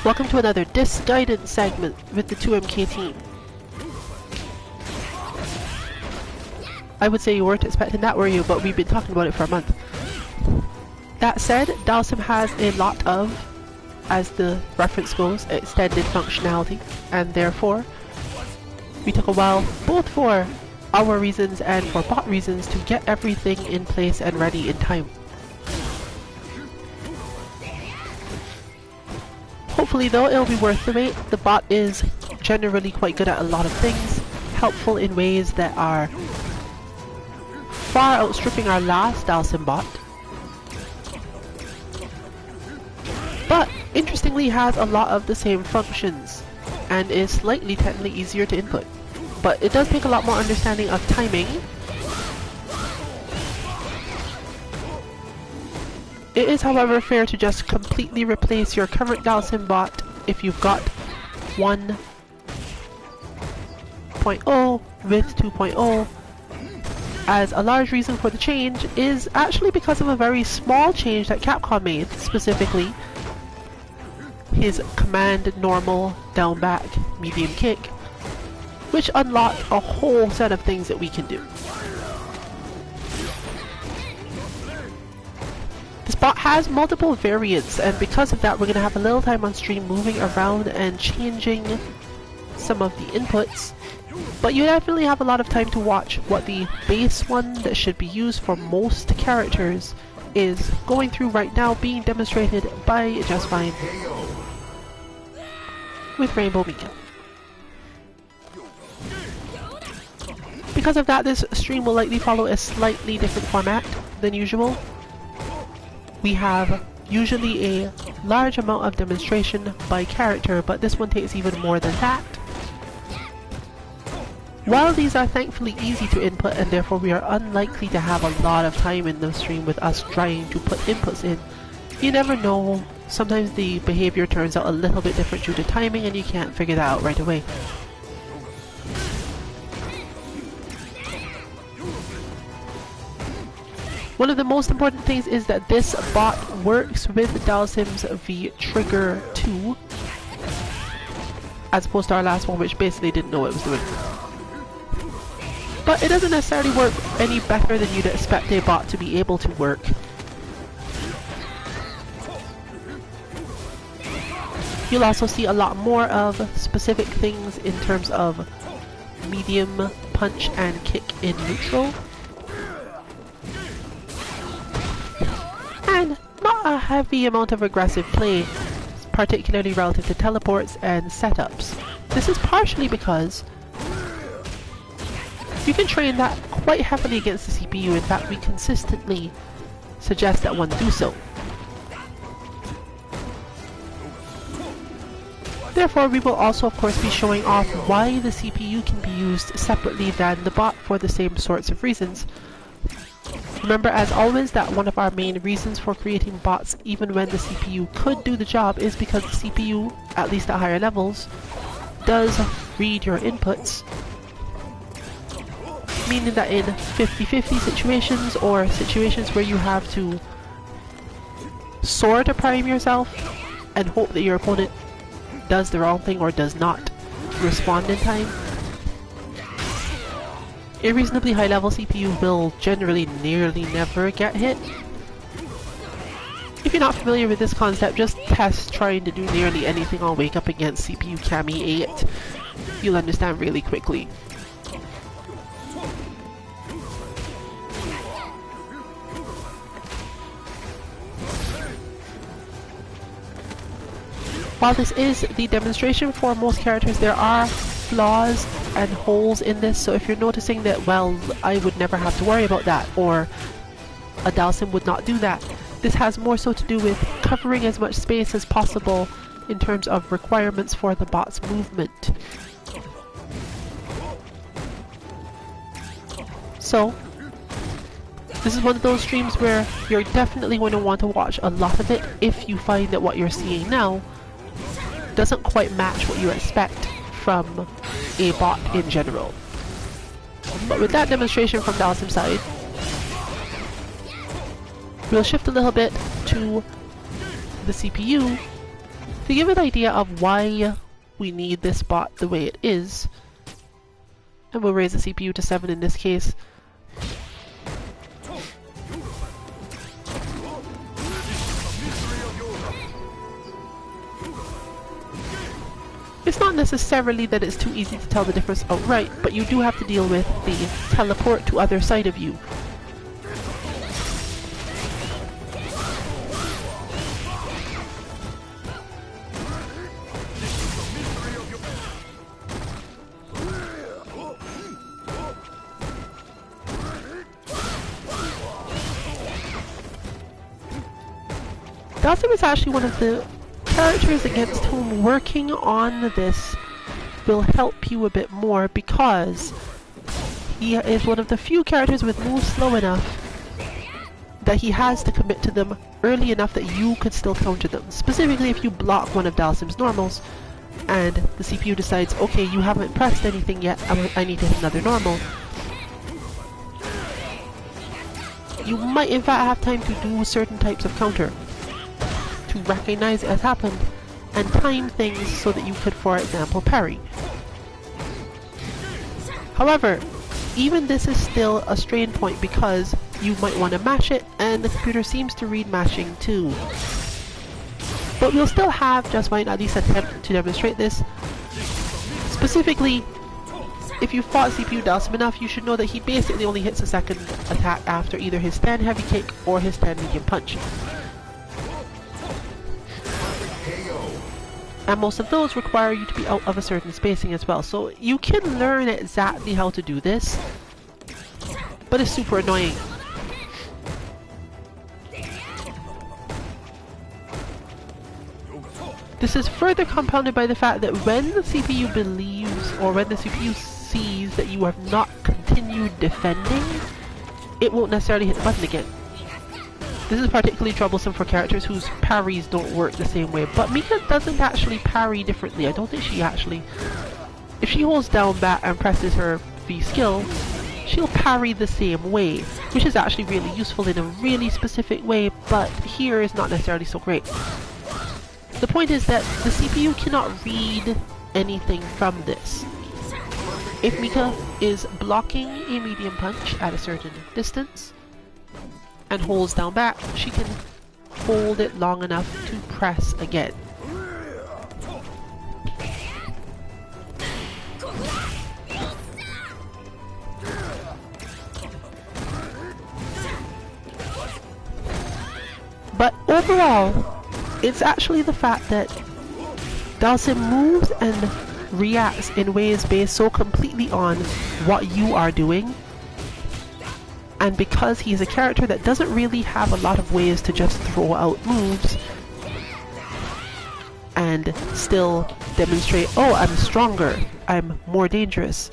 Welcome to another Disc Guidance segment with the 2MK team. I would say you weren't expecting that, were you? But we've been talking about it for a month. That said, Dhalsim has a lot of, as the reference goes, extended functionality, and therefore we took a while, both for our reasons and for bot reasons, to get everything in place and ready in time. Hopefully though, it'll be worth the wait. The bot is generally quite good at a lot of things, helpful in ways that are far outstripping our last Dhalsim bot, but interestingly has a lot of the same functions and is slightly technically easier to input. But it does take a lot more understanding of timing. It is, however, fair to just completely replace your current Dhalsim bot if you've got 1.0 with 2.0, as a large reason for the change is actually because of a very small change that Capcom made, specifically his command normal down back medium kick, which unlocked a whole set of things that we can do. This bot has multiple variants, and because of that we're going to have a little time on stream moving around and changing some of the inputs, but you definitely have a lot of time to watch what the base one that should be used for most characters is going through right now, being demonstrated by just fine with Rainbow Mika. Because of that, this stream will likely follow a slightly different format than usual. We have usually a large amount of demonstration by character, but this one takes even more than that. While these are thankfully easy to input and therefore we are unlikely to have a lot of time in the stream with us trying to put inputs in, you never know. Sometimes the behavior turns out a little bit different due to timing and you can't figure that out right away. One of the most important things is that this bot works with Dhalsim's V-Trigger 2, as opposed to our last one, which basically didn't know what it was doing. But it doesn't necessarily work any better than you'd expect a bot to be able to work. You'll also see a lot more of specific things in terms of medium punch and kick in neutral. And not a heavy amount of aggressive play, particularly relative to teleports and setups. This is partially because you can train that quite heavily against the CPU. In fact, we consistently suggest that one do so. Therefore, we will also of course be showing off why the CPU can be used separately than the bot for the same sorts of reasons. Remember, as always, that one of our main reasons for creating bots, even when the CPU could do the job, is because the CPU, at least at higher levels, does read your inputs. Meaning that in 50-50 situations, or situations where you have to sort of prime yourself and hope that your opponent does the wrong thing or does not respond in time, a reasonably high level CPU will generally nearly never get hit. If you're not familiar with this concept, just test trying to do nearly anything on Wake Up against CPU Kami 8. You'll understand really quickly. While this is the demonstration for most characters, there are flaws and holes in this, so if you're noticing that, well, I would never have to worry about that, or a Dhalsim would not do that, this has more so to do with covering as much space as possible in terms of requirements for the bot's movement. So, this is one of those streams where you're definitely going to want to watch a lot of it if you find that what you're seeing now doesn't quite match what you expect from a bot in general. But with that demonstration from Dhalsim's side, we'll shift a little bit to the CPU To give an idea of why we need this bot the way it is, and we'll raise the CPU to 7 in this case. It's not necessarily that it's too easy to tell the difference outright, but you do have to deal with the teleport to other side of you. Dhalsim is actually one of the characters against whom working on this will help you a bit more, because he is one of the few characters with moves slow enough that he has to commit to them early enough that you could still counter them. Specifically if you block one of Dhalsim's normals and the CPU decides, okay, you haven't pressed anything yet, I need to hit another normal. You might in fact have time to do certain types of counter, to recognize it has happened, and time things so that you could, for example, parry. However, even this is still a strain point because you might want to mash it, and the computer seems to read mashing too. But we'll still have Just Fine at least attempt to demonstrate this. Specifically, if you fought CPU Dhalsim enough, you should know that he basically only hits a second attack after either his stand heavy kick or his stand medium punch. And most of those require you to be out of a certain spacing as well. So you can learn exactly how to do this, but it's super annoying. This is further compounded by the fact that when the CPU believes, or when the CPU sees that you have not continued defending, it won't necessarily hit the button again. This is particularly troublesome for characters whose parries don't work the same way, but Mika doesn't actually parry differently. I don't think she actually... If she holds down bat and presses her V skill, she'll parry the same way, which is actually really useful in a really specific way, but here is not necessarily so great. The point is that the CPU cannot read anything from this. If Mika is blocking a medium punch at a certain distance, and holds down back, she can hold it long enough to press again. But overall, it's actually the fact that Dhalsim moves and reacts in ways based so completely on what you are doing. And because he's a character that doesn't really have a lot of ways to just throw out moves and still demonstrate, oh, I'm stronger, I'm more dangerous,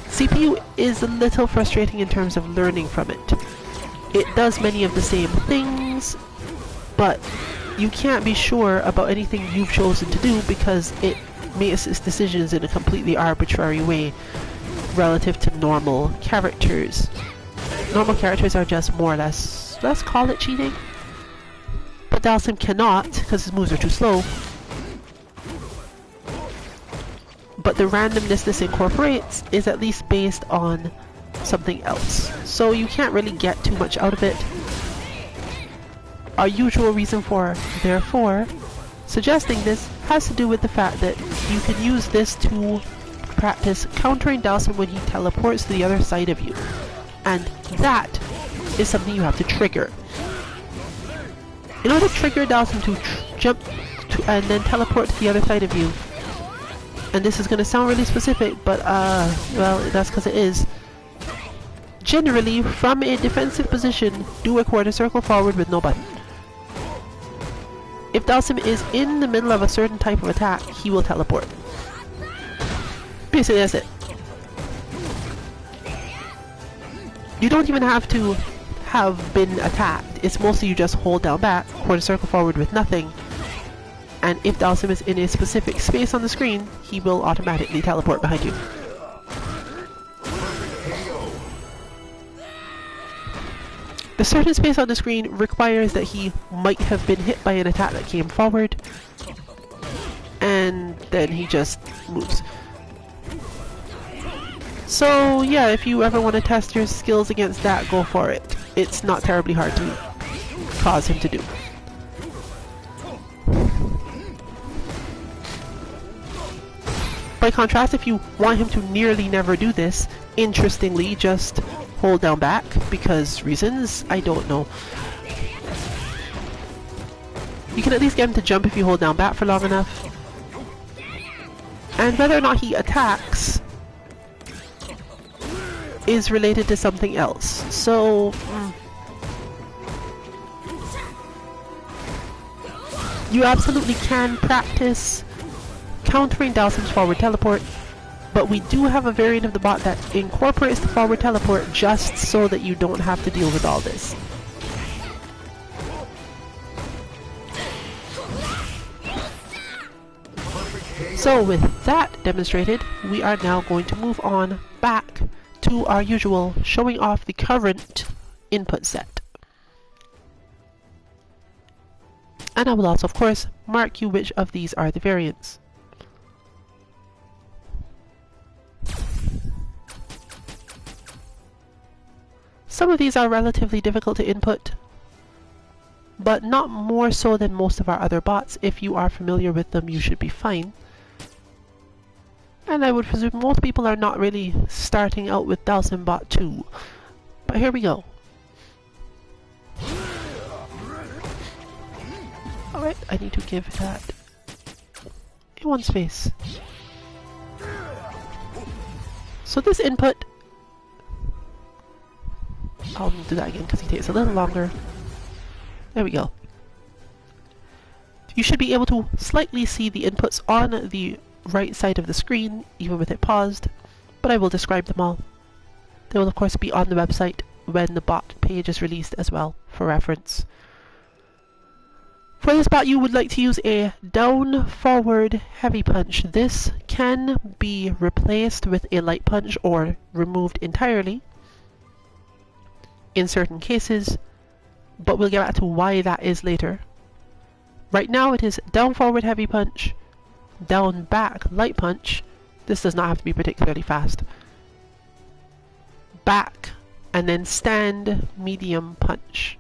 CPU is a little frustrating in terms of learning from it. It does many of the same things, but you can't be sure about anything you've chosen to do because it makes its decisions in a completely arbitrary way relative to normal characters. Normal characters are just more or less, let's call it cheating. But Dhalsim cannot, because his moves are too slow. But the randomness this incorporates is at least based on something else. So you can't really get too much out of it. Our usual reason for, therefore, suggesting this has to do with the fact that you can use this to practice countering Dhalsim when he teleports to the other side of you. And that is something you have to trigger. In order to trigger Dhalsim to jump to and then teleport to the other side of you, and this is going to sound really specific, but well, that's because it is. Generally, from a defensive position, do a quarter circle forward with no button. If Dhalsim is in the middle of a certain type of attack, he will teleport. Basically, that's it. You don't even have to have been attacked. It's mostly you just hold down back, quarter circle forward with nothing, and if Dhalsim is in a specific space on the screen, he will automatically teleport behind you. The certain space on the screen requires that he might have been hit by an attack that came forward, and then he just moves. So yeah, if you ever want to test your skills against that, go for it. It's not terribly hard to cause him to do. By contrast, if you want him to nearly never do this, interestingly, just hold down back, because reasons, I don't know. You can at least get him to jump if you hold down back for long enough. And whether or not he attacks is related to something else. So, you absolutely can practice countering Dhalsim's forward teleport, but we do have a variant of the bot that incorporates the forward teleport just so that you don't have to deal with all this. So with that demonstrated, we are now going to move on back to our usual showing off the current input set. And I will also, of course, mark you which of these are the variants. Some of these are relatively difficult to input, but not more so than most of our other bots. If you are familiar with them, you should be fine. And I would presume most people are not really starting out with Dhalsim Bot 2. But here we go. Alright, I need to give that in one space. So this input, I'll do that again because he takes a little longer. There we go. You should be able to slightly see the inputs on the right side of the screen, even with it paused, but I will describe them all. They will of course be on the website when the bot page is released as well, for reference. For this bot, you would like to use a down forward heavy punch. This can be replaced with a light punch or removed entirely in certain cases, but we'll get back to why that is later. Right now it is down forward heavy punch, down back light punch. This does not have to be particularly fast. Back and then stand medium punch.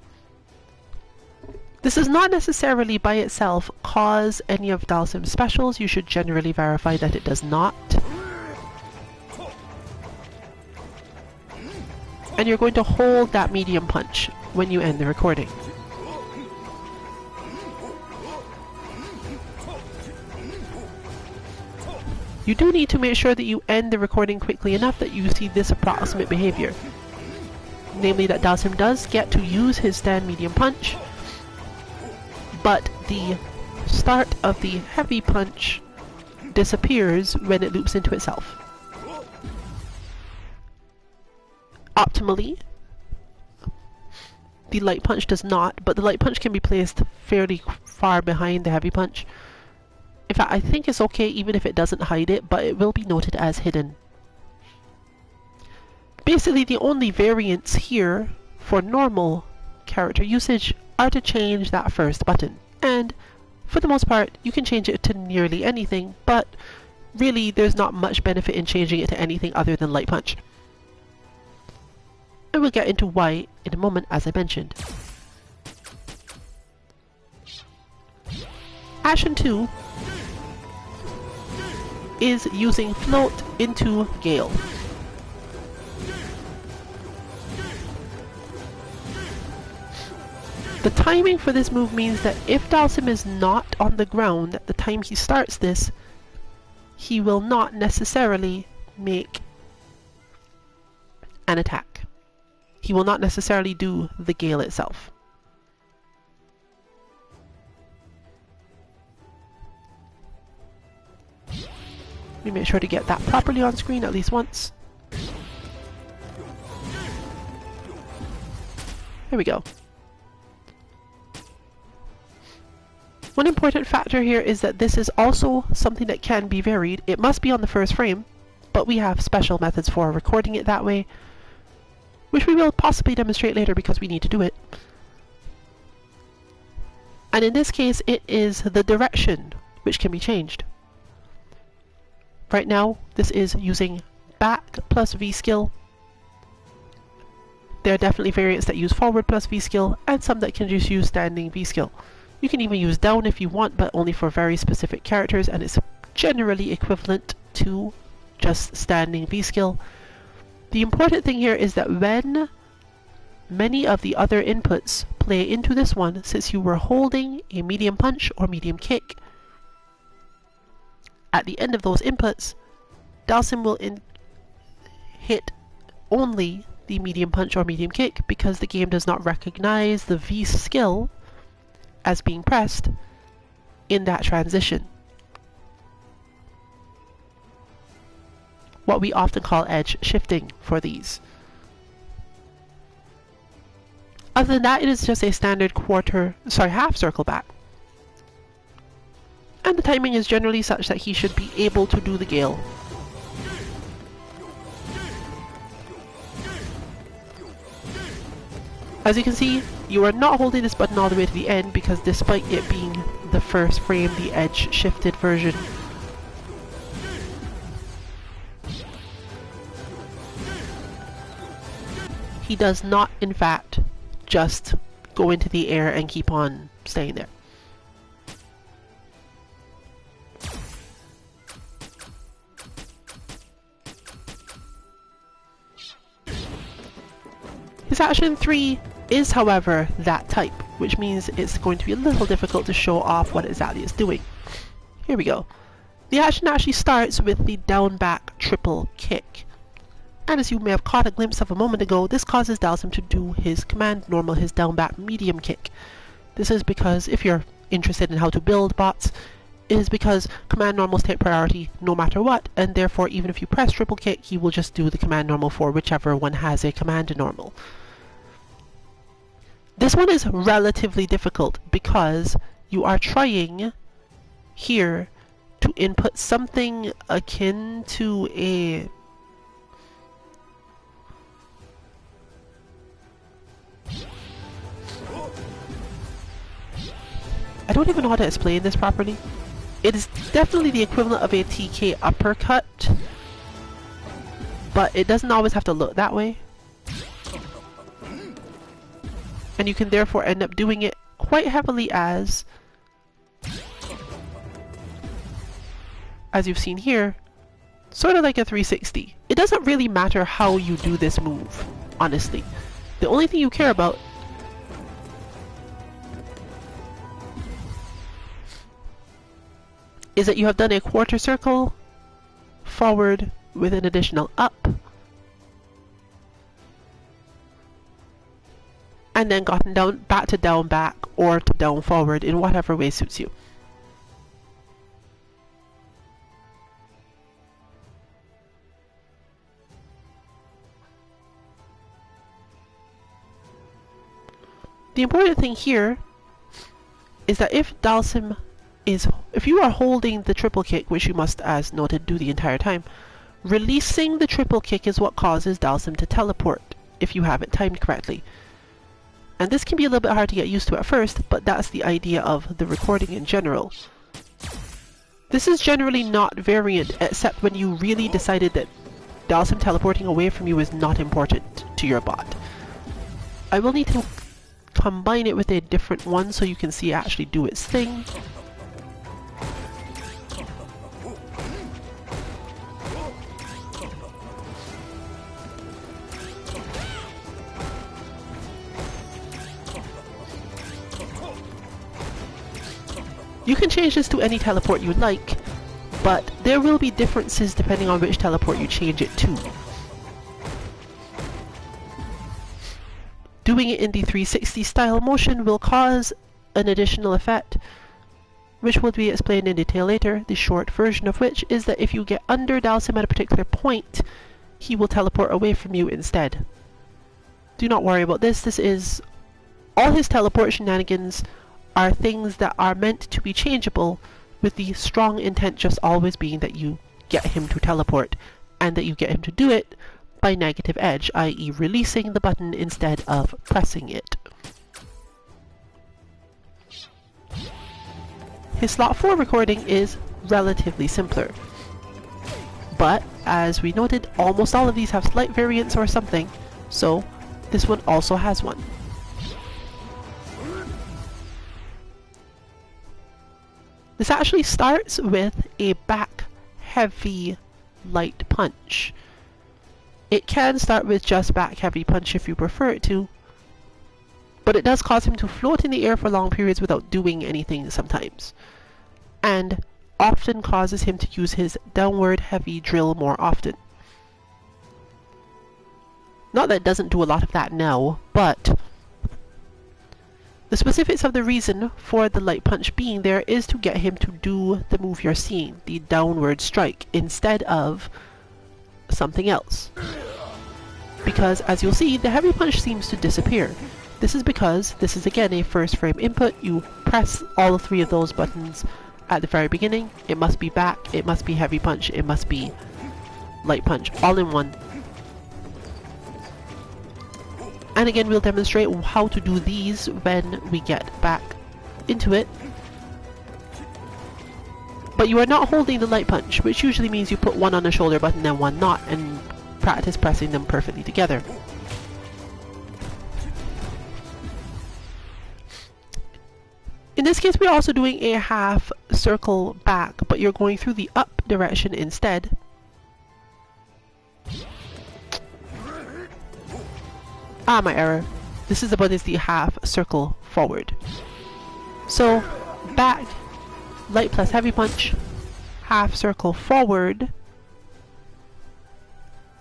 This does not necessarily by itself cause any of Dhalsim's specials. You should generally verify that it does not. And you're going to hold that medium punch when you end the recording. You do need to make sure that you end the recording quickly enough that you see this approximate behavior. Namely that Dhalsim does get to use his stand medium punch, but the start of the heavy punch disappears when it loops into itself. Optimally, the light punch does not, but the light punch can be placed fairly far behind the heavy punch. In fact, I think it's okay even if it doesn't hide it, but it will be noted as hidden. Basically, the only variants here for normal character usage are to change that first button. And for the most part, you can change it to nearly anything, but really there's not much benefit in changing it to anything other than light punch. And we'll get into why in a moment, as I mentioned. Action 2 is using float into Gale. The timing for this move means that if Dhalsim is not on the ground at the time he starts this, he will not necessarily make an attack. He will not necessarily do the Gale itself. Let me make sure to get that properly on screen at least once. There we go. One important factor here is that this is also something that can be varied. It must be on the first frame, but we have special methods for recording it that way, which we will possibly demonstrate later because we need to do it. And in this case, it is the direction which can be changed. Right now, this is using back plus V skill. There are definitely variants that use forward plus V skill, and some that can just use standing V skill. You can even use down if you want, but only for very specific characters, and it's generally equivalent to just standing V skill. The important thing here is that when many of the other inputs play into this one, since you were holding a medium punch or medium kick, at the end of those inputs, Dhalsim will hit only the medium punch or medium kick because the game does not recognize the V skill as being pressed in that transition. What we often call edge shifting for these. Other than that, it is just a standard half circle back. And the timing is generally such that he should be able to do the Gale. As you can see, you are not holding this button all the way to the end because despite it being the first frame, the edge shifted version, he does not in fact just go into the air and keep on staying there. His action 3 is, however, that type, which means it's going to be a little difficult to show off what exactly it's doing. Here we go. The action actually starts with the down back triple kick. And as you may have caught a glimpse of a moment ago, this causes Dhalsim to do his command normal, his down back medium kick. This is because, if you're interested in how to build bots, it is because command normals take priority no matter what, and therefore even if you press triple kick, he will just do the command normal for whichever one has a command normal. This one is relatively difficult because you are trying here to input something akin to a I don't even know how to explain this properly. It is definitely the equivalent of a TK uppercut, but it doesn't always have to look that way. And you can therefore end up doing it quite heavily as you've seen here, sort of like a 360. It doesn't really matter how you do this move, honestly. The only thing you care about is that you have done a quarter circle forward with an additional up, and then gotten down back to down back or to down forward in whatever way suits you. The important thing here is that if you are holding the triple kick, which you must, as noted, do the entire time, releasing the triple kick is what causes Dhalsim to teleport if you have it timed correctly. And this can be a little bit hard to get used to at first, but that's the idea of the recording in general. This is generally not variant, except when you really decided that Dhalsim teleporting away from you is not important to your bot. I will need to combine it with a different one so you can see it actually do its thing. You can change this to any teleport you like, but there will be differences depending on which teleport you change it to. Doing it in the 360 style motion will cause an additional effect, which will be explained in detail later, the short version of which is that if you get under Dhalsim at a particular point, he will teleport away from you instead. Do not worry about this. This is all his teleport shenanigans are things that are meant to be changeable, with the strong intent just always being that you get him to teleport, and that you get him to do it by negative edge, i.e. releasing the button instead of pressing it. His slot 4 recording is relatively simpler. But, as we noted, almost all of these have slight variants or something, so this one also has one. This actually starts with a back heavy light punch. It can start with just back heavy punch if you prefer it to, but it does cause him to float in the air for long periods without doing anything sometimes, and often causes him to use his downward heavy drill more often. Not that it doesn't do a lot of that now, but the specifics of the reason for the light punch being there is to get him to do the move you're seeing, the downward strike, instead of something else. Because, as you'll see, the heavy punch seems to disappear. This is because this is again a first frame input. You press all 3 of those buttons at the very beginning. It must be back, it must be heavy punch, it must be light punch, all in one. And again, we'll demonstrate how to do these when we get back into it. But you are not holding the light punch, which usually means you put one on the shoulder button and one not, and practice pressing them perfectly together. In this case, we're also doing a half circle back, but you're going through the up direction instead. Ah, my error. This is about the half circle forward. So, back, light plus heavy punch, half circle forward,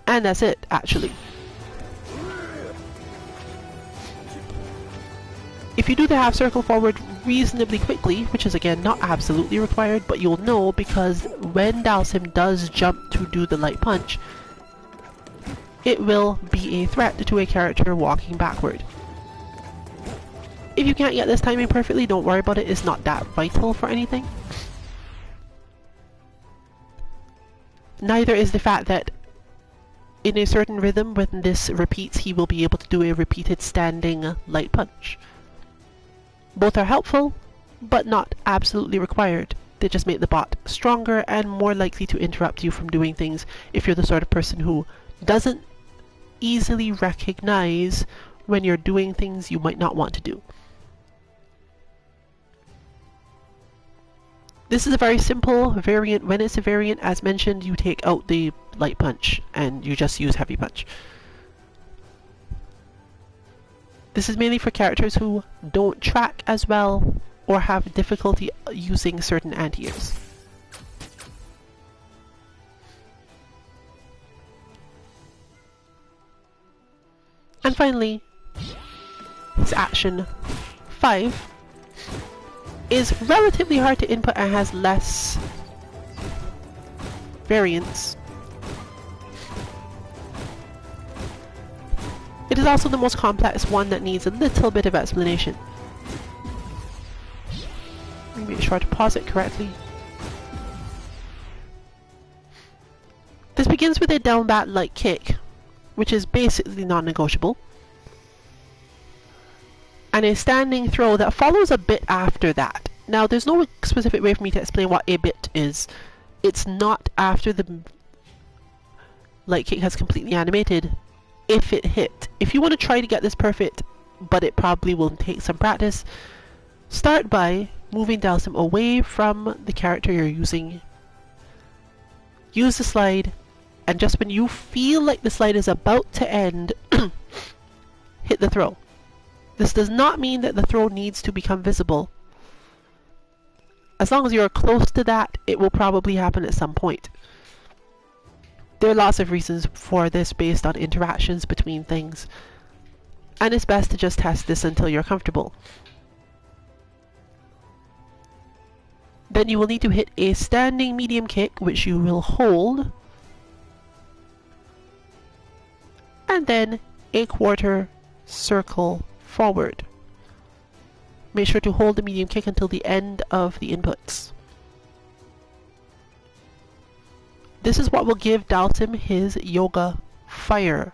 and that's it, actually. If you do the half circle forward reasonably quickly, which is again not absolutely required, but you'll know because when Dhalsim does jump to do the light punch, it will be a threat to a character walking backward. If you can't get this timing perfectly, don't worry about it, it's not that vital for anything. Neither is the fact that in a certain rhythm, when this repeats, he will be able to do a repeated standing light punch. Both are helpful, but not absolutely required. They just make the bot stronger and more likely to interrupt you from doing things if you're the sort of person who doesn't easily recognize when you're doing things you might not want to do. This is a very simple variant. When it's a variant, as mentioned, you take out the light punch and you just use heavy punch. This is mainly for characters who don't track as well or have difficulty using certain anti-airs. And finally, his action 5 is relatively hard to input and has less variance. It is also the most complex one that needs a little bit of explanation. Let me make sure to pause it correctly. This begins with a down bat light kick, which is basically non-negotiable, and a standing throw that follows a bit after that. Now, there's no specific way for me to explain what a bit is. It's not after the light kick has completely animated, if it hit. If you want to try to get this perfect, but it probably will take some practice, start by moving Dhalsim away from the character you're using. Use the slide, and just when you feel like the slide is about to end, hit the throw. This does not mean that the throw needs to become visible. As long as you're close to that, it will probably happen at some point. There are lots of reasons for this based on interactions between things, and it's best to just test this until you're comfortable. Then you will need to hit a standing medium kick, which you will hold, and then a quarter circle forward. Make sure to hold the medium kick until the end of the inputs. This is what will give Dhalsim his Yoga Fire,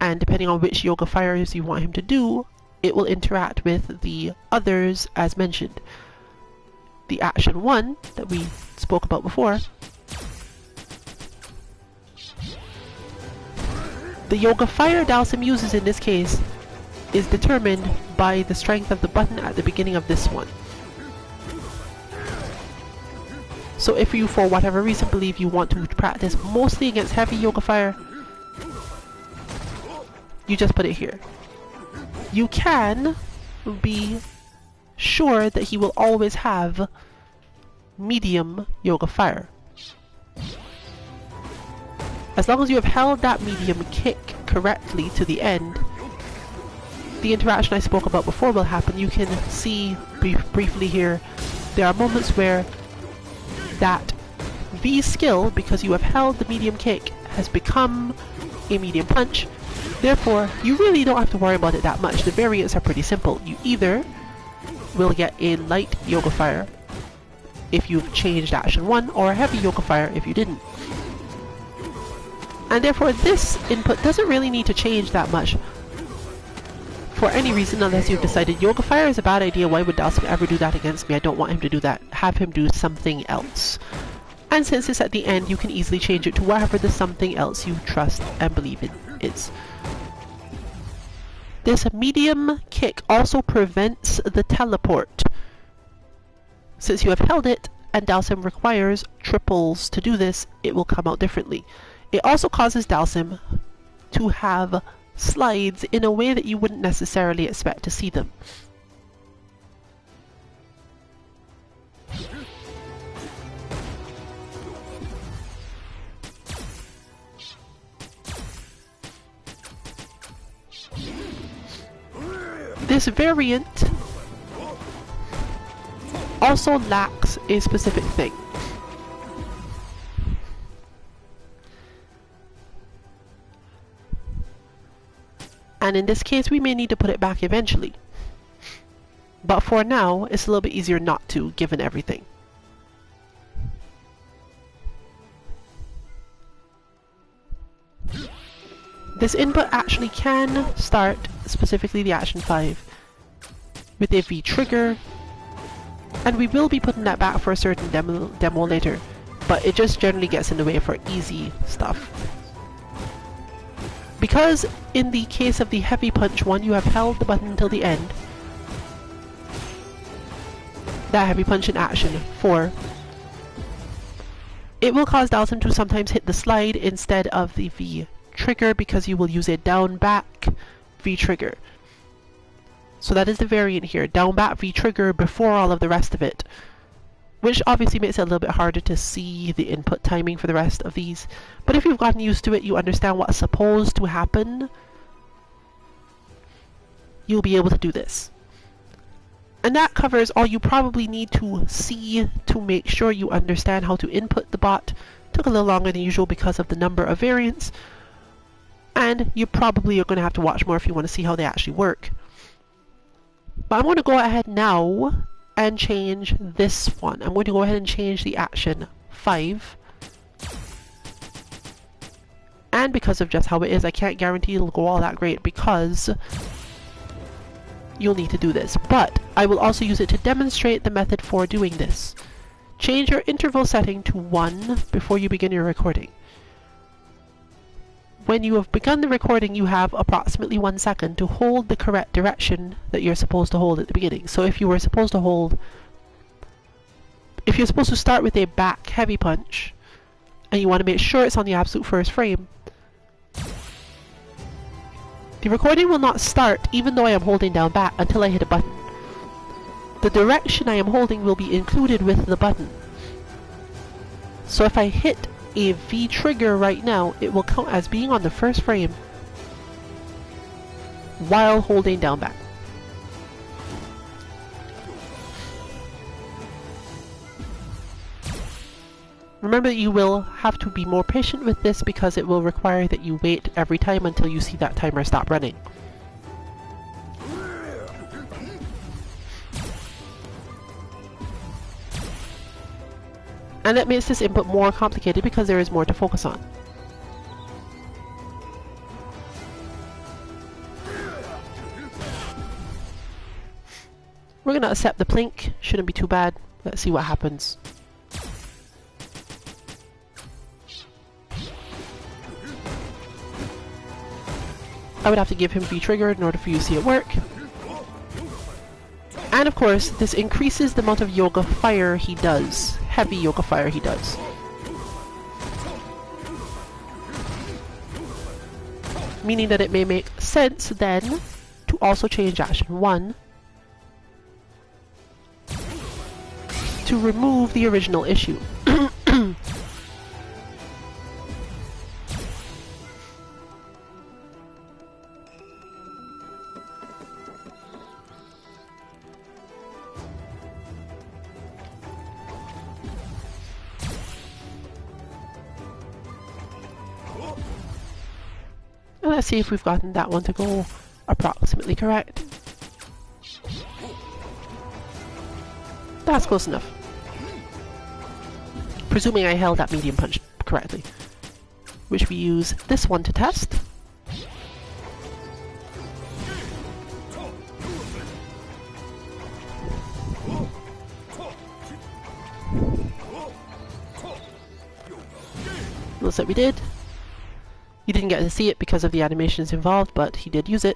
and depending on which Yoga Fires you want him to do, it will interact with the others as mentioned. The action 1 that we spoke about before The Yoga Fire Dhalsim uses in this case is determined by the strength of the button at the beginning of this one. So if you, for whatever reason, believe you want to practice mostly against heavy Yoga Fire, you just put it here. You can be sure that he will always have medium Yoga Fire. As long as you have held that medium kick correctly to the end, the interaction I spoke about before will happen. You can see briefly here, there are moments where that V skill, because you have held the medium kick, has become a medium punch. Therefore, you really don't have to worry about it that much. The variants are pretty simple. You either will get a light Yoga Fire if you've changed action 1, or a heavy Yoga Fire if you didn't. And therefore this input doesn't really need to change that much for any reason, unless you've decided Yoga Fire is a bad idea, why would Dhalsim ever do that against me? I don't want him to do that. Have him do something else. And since it's at the end, you can easily change it to whatever the something else you trust and believe in is. This medium kick also prevents the teleport. Since you have held it, and Dhalsim requires triples to do this, it will come out differently. It also causes Dhalsim to have slides in a way that you wouldn't necessarily expect to see them. This variant also lacks a specific thing. And in this case, we may need to put it back eventually. But for now, it's a little bit easier not to, given everything. This input actually can start, specifically the action 5, with a V trigger, and we will be putting that back for a certain demo later, but it just generally gets in the way for easy stuff. Because in the case of the heavy punch one, you have held the button until the end, that heavy punch in action 4, it will cause Dhalsim to sometimes hit the slide instead of the V trigger, because you will use a down back V trigger. So that is the variant here, down back V trigger before all of the rest of it, which obviously makes it a little bit harder to see the input timing for the rest of these. But if you've gotten used to it, you understand what's supposed to happen, you'll be able to do this. And that covers all you probably need to see to make sure you understand how to input the bot. Took a little longer than usual because of the number of variants, and you probably are going to have to watch more if you want to see how they actually work. But I'm going to go ahead now and change this one. I'm going to go ahead and change the action 5. And because of just how it is, I can't guarantee it'll go all that great, because you'll need to do this. But I will also use it to demonstrate the method for doing this. Change your interval setting to 1 before you begin your recording. When you have begun the recording, you have approximately 1 second to hold the correct direction that you're supposed to hold at the beginning. So if you're supposed to start with a back heavy punch, and you want to make sure it's on the absolute first frame, the recording will not start even though I am holding down back until I hit a button. The direction I am holding will be included with the button. So if I hit a V trigger right now, it will count as being on the first frame while holding down back. Remember that you will have to be more patient with this, because it will require that you wait every time until you see that timer stop running. And that makes this input more complicated because there is more to focus on. We're going to accept the plink, shouldn't be too bad. Let's see what happens. I would have to give him V-Trigger in order for you to see it work. And of course, this increases the amount of Yoga Fire he does. Heavy Yoga Fire he does. Meaning that it may make sense then to also change action 1 to remove the original issue. Let's see if we've gotten that one to go approximately correct. That's close enough. Presuming I held that medium punch correctly. Which we use this one to test. Looks like we did. You didn't get to see it because of the animations involved, but he did use it.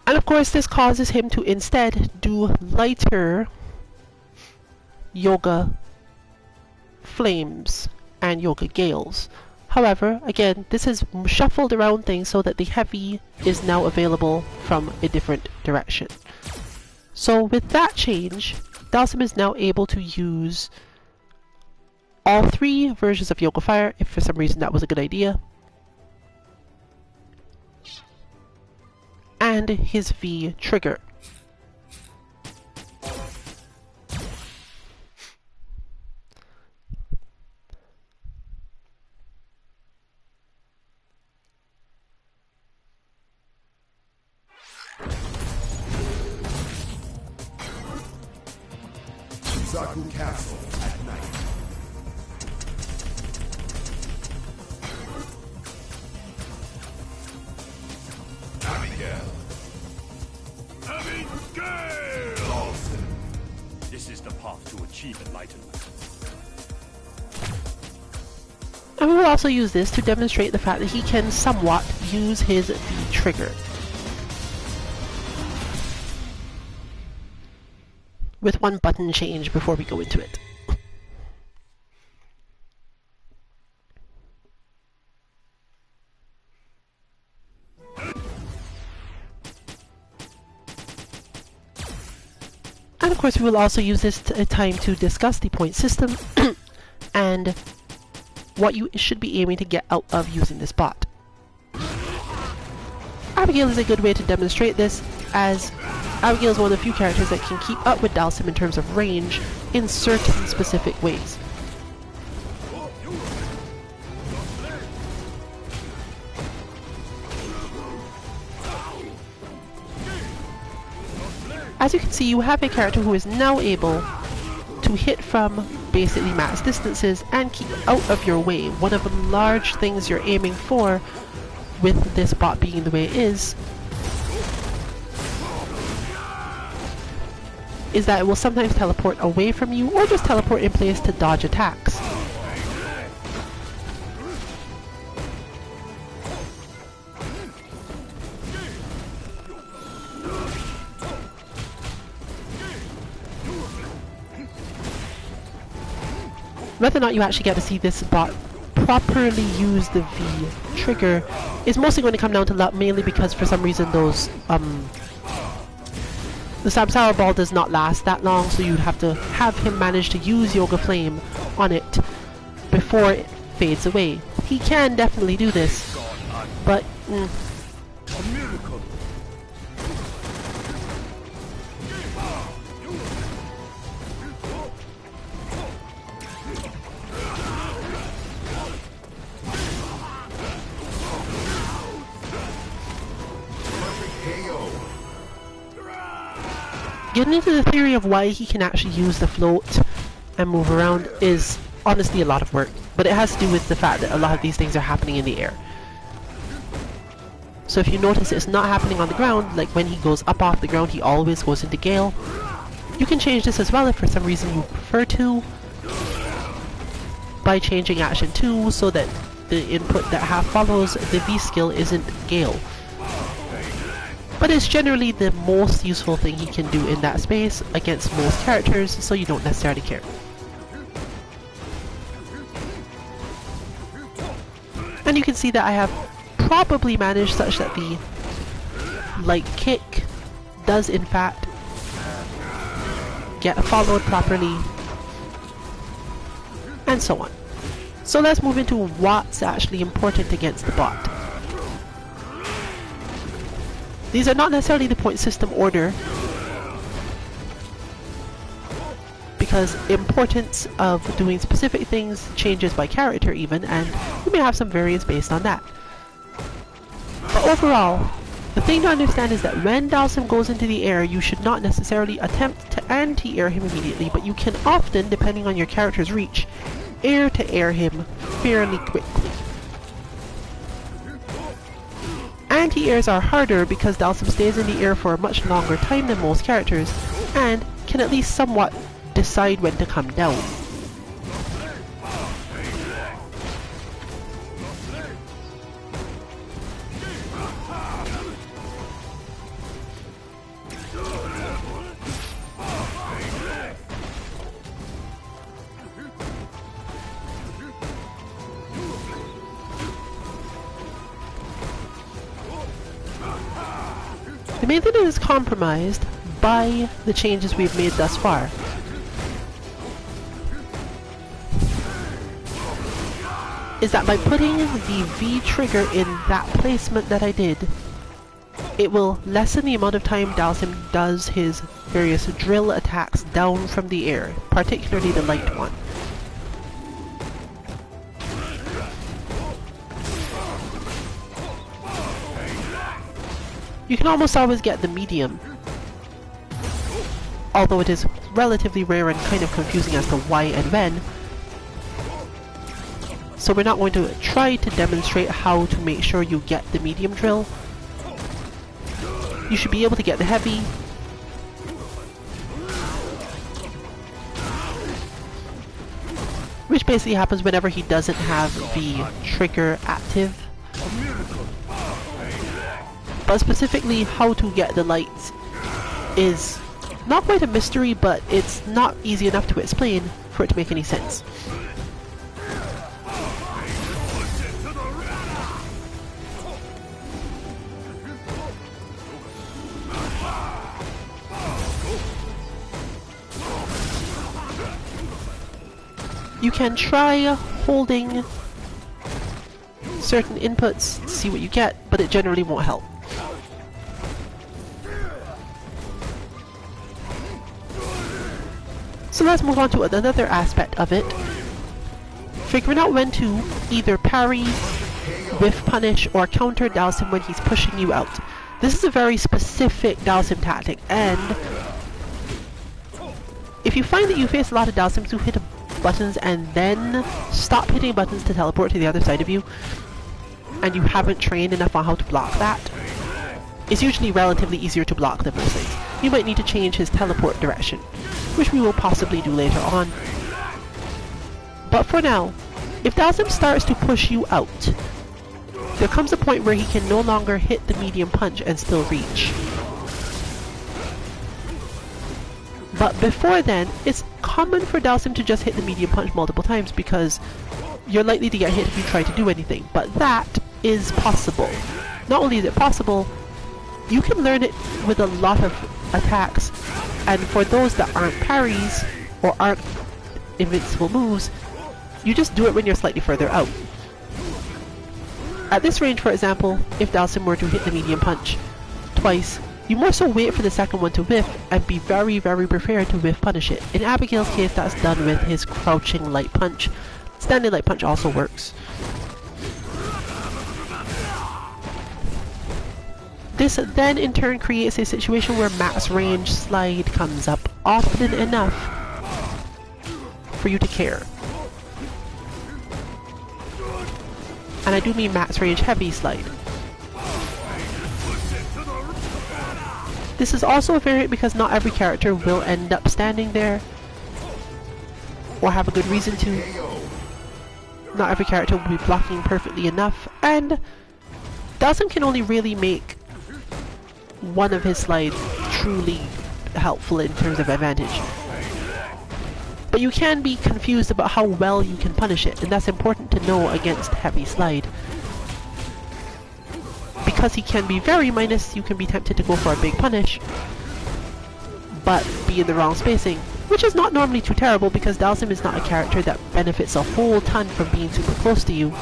And of course this causes him to instead do lighter Yoga Flames and Yoga Gales. However, again, this has shuffled around things so that the heavy is now available from a different direction. So with that change, Dhalsim is now able to use all 3 versions of Yoga Fire, if for some reason that was a good idea. And his V-Trigger. Zaku Castle at night. Abigail! This is the path to achieve enlightenment. And we will also use this to demonstrate the fact that he can somewhat use his V-Trigger. With one button change before we go into it. And of course we will also use this time to discuss the point system and what you should be aiming to get out of using this bot. Abigail is a good way to demonstrate this, as Abigail is one of the few characters that can keep up with Dhalsim in terms of range in certain specific ways. As you can see, you have a character who is now able to hit from basically max distances and keep out of your way. One of the large things you're aiming for with this bot being the way it is that it will sometimes teleport away from you or just teleport in place to dodge attacks. Whether or not you actually get to see this bot properly use the V-Trigger is mostly going to come down to luck, mainly because for some reason those the Samsara Ball does not last that long, so you'd have to have him manage to use Yoga Flame on it before it fades away. He can definitely do this, but A miracle! getting into the theory of why he can actually use the float and move around is honestly a lot of work, but it has to do with the fact that a lot of these things are happening in the air. So if you notice it's not happening on the ground, like when he goes up off the ground he always goes into Gale. You can change this as well if for some reason you prefer to, by changing action 2 so that the input that half follows the V skill isn't Gale. But it's generally the most useful thing he can do in that space against most characters, so you don't necessarily care. And you can see that I have probably managed such that the light kick does in fact get followed properly, and so on. So let's move into what's actually important against the bot. These are not necessarily the point system order, because importance of doing specific things changes by character even, and you may have some variance based on that. But overall, the thing to understand is that when Dhalsim goes into the air, you should not necessarily attempt to anti-air him immediately, but you can often, depending on your character's reach, air-to-air him fairly quickly. Anti-airs are harder because Dhalsim stays in the air for a much longer time than most characters, and can at least somewhat decide when to come down. The main thing that is compromised by the changes we've made thus far is that by putting the V trigger in that placement that I did, it will lessen the amount of time Dhalsim does his various drill attacks down from the air, particularly the light one. You can almost always get the medium, although it is relatively rare and kind of confusing as to why and when. So we're not going to try to demonstrate how to make sure you get the medium drill. You should be able to get the heavy, which basically happens whenever he doesn't have the trigger active. But specifically how to get the lights is not quite a mystery, but it's not easy enough to explain for it to make any sense. You can try holding certain inputs to see what you get, but it generally won't help. So let's move on to another aspect of it. Figuring out when to either parry, whiff punish, or counter Dhalsim when he's pushing you out. This is a very specific Dhalsim tactic, and if you find that you face a lot of Dhalsims who hit buttons and then stop hitting buttons to teleport to the other side of you, and you haven't trained enough on how to block that, it's usually relatively easier to block than most things. You might need to change his teleport direction, which we will possibly do later on. But for now, if Dhalsim starts to push you out, there comes a point where he can no longer hit the medium punch and still reach. But before then, it's common for Dhalsim to just hit the medium punch multiple times because you're likely to get hit if you try to do anything. But that is possible. Not only is it possible, you can learn it with a lot of attacks, and for those that aren't parries or aren't invincible moves, you just do it when you're slightly further out. At this range, for example, if Dhalsim were to hit the medium punch twice, you more so wait for the second one to whiff and be very, very prepared to whiff punish it. In Abigail's case, that's done with his crouching light punch. Standing light punch also works. This then in turn creates a situation where max range slide comes up often enough for you to care. And I do mean max range heavy slide. This is also a variant because not every character will end up standing there or have a good reason to. not every character will be blocking perfectly enough, and Dhalsim can only really make one of his slides truly helpful in terms of advantage. But you can be confused about how well you can punish it, and that's important to know against heavy slide. Because he can be very minus, you can be tempted to go for a big punish, but be in the wrong spacing, which is not normally too terrible because Dhalsim is not a character that benefits a whole ton from being super close to you,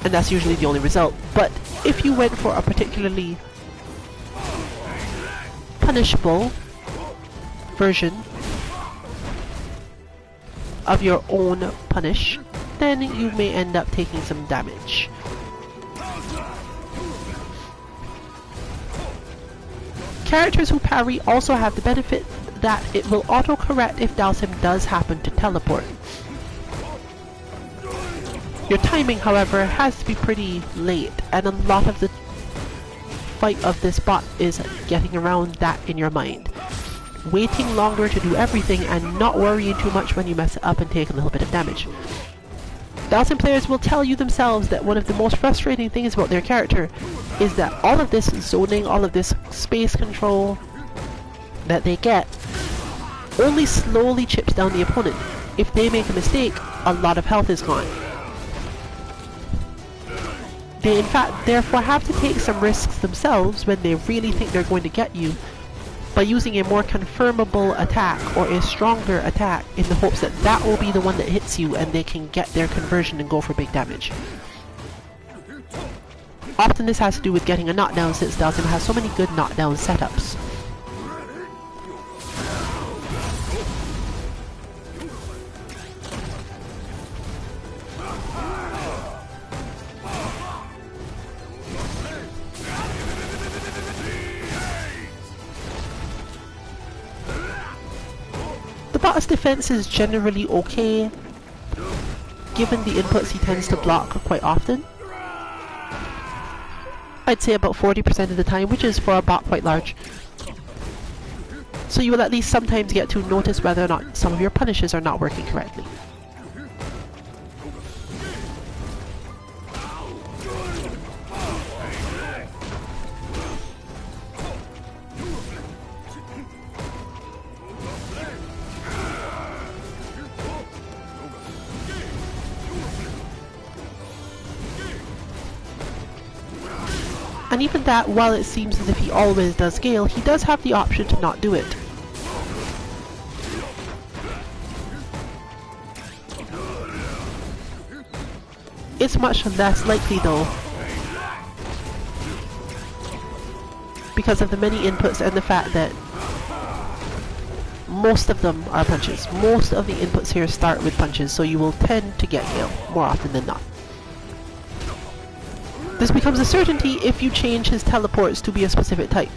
and that's usually the only result. But if you went for a particularly punishable version of your own punish, then you may end up taking some damage. Characters who parry also have the benefit that it will auto-correct if Dhalsim does happen to teleport. Your timing, however, has to be pretty late, and a lot of the fight of this bot is getting around that in your mind. Waiting longer to do everything and not worrying too much when you mess it up and take a little bit of damage. Dhalsim players will tell you themselves that one of the most frustrating things about their character is that all of this zoning, all of this space control that they get only slowly chips down the opponent. If they make a mistake, a lot of health is gone. They in fact therefore have to take some risks themselves when they really think they're going to get you by using a more confirmable attack or a stronger attack in the hopes that that will be the one that hits you and they can get their conversion and go for big damage. Often this has to do with getting a knockdown since Dhalsim has so many good knockdown setups. The bot's defense is generally okay, given the inputs he tends to block quite often. I'd say about 40% of the time, which is for a bot quite large. So you will at least sometimes get to notice whether or not some of your punishes are not working correctly. And even that, while it seems as if he always does scale, he does have the option to not do it. It's much less likely though, because of the many inputs and the fact that most of them are punches. Most of the inputs here start with punches, so you will tend to get Gale more often than not. This becomes a certainty if you change his teleports to be a specific type.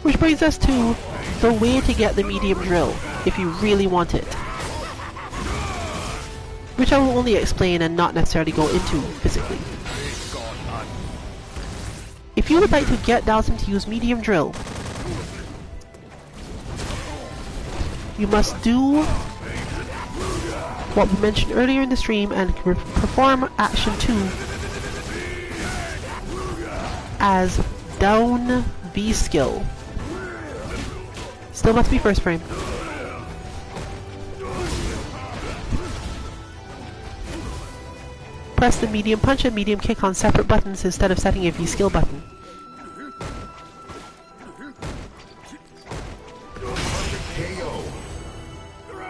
Which brings us to the way to get the medium drill, if you really want it. Which I will only explain and not necessarily go into physically. If you would like to get Dhalsim to use medium drill, you must do what we mentioned earlier in the stream and perform action 2 as down V skill. Still must be first frame. Press the medium punch and medium kick on separate buttons instead of setting a V skill button.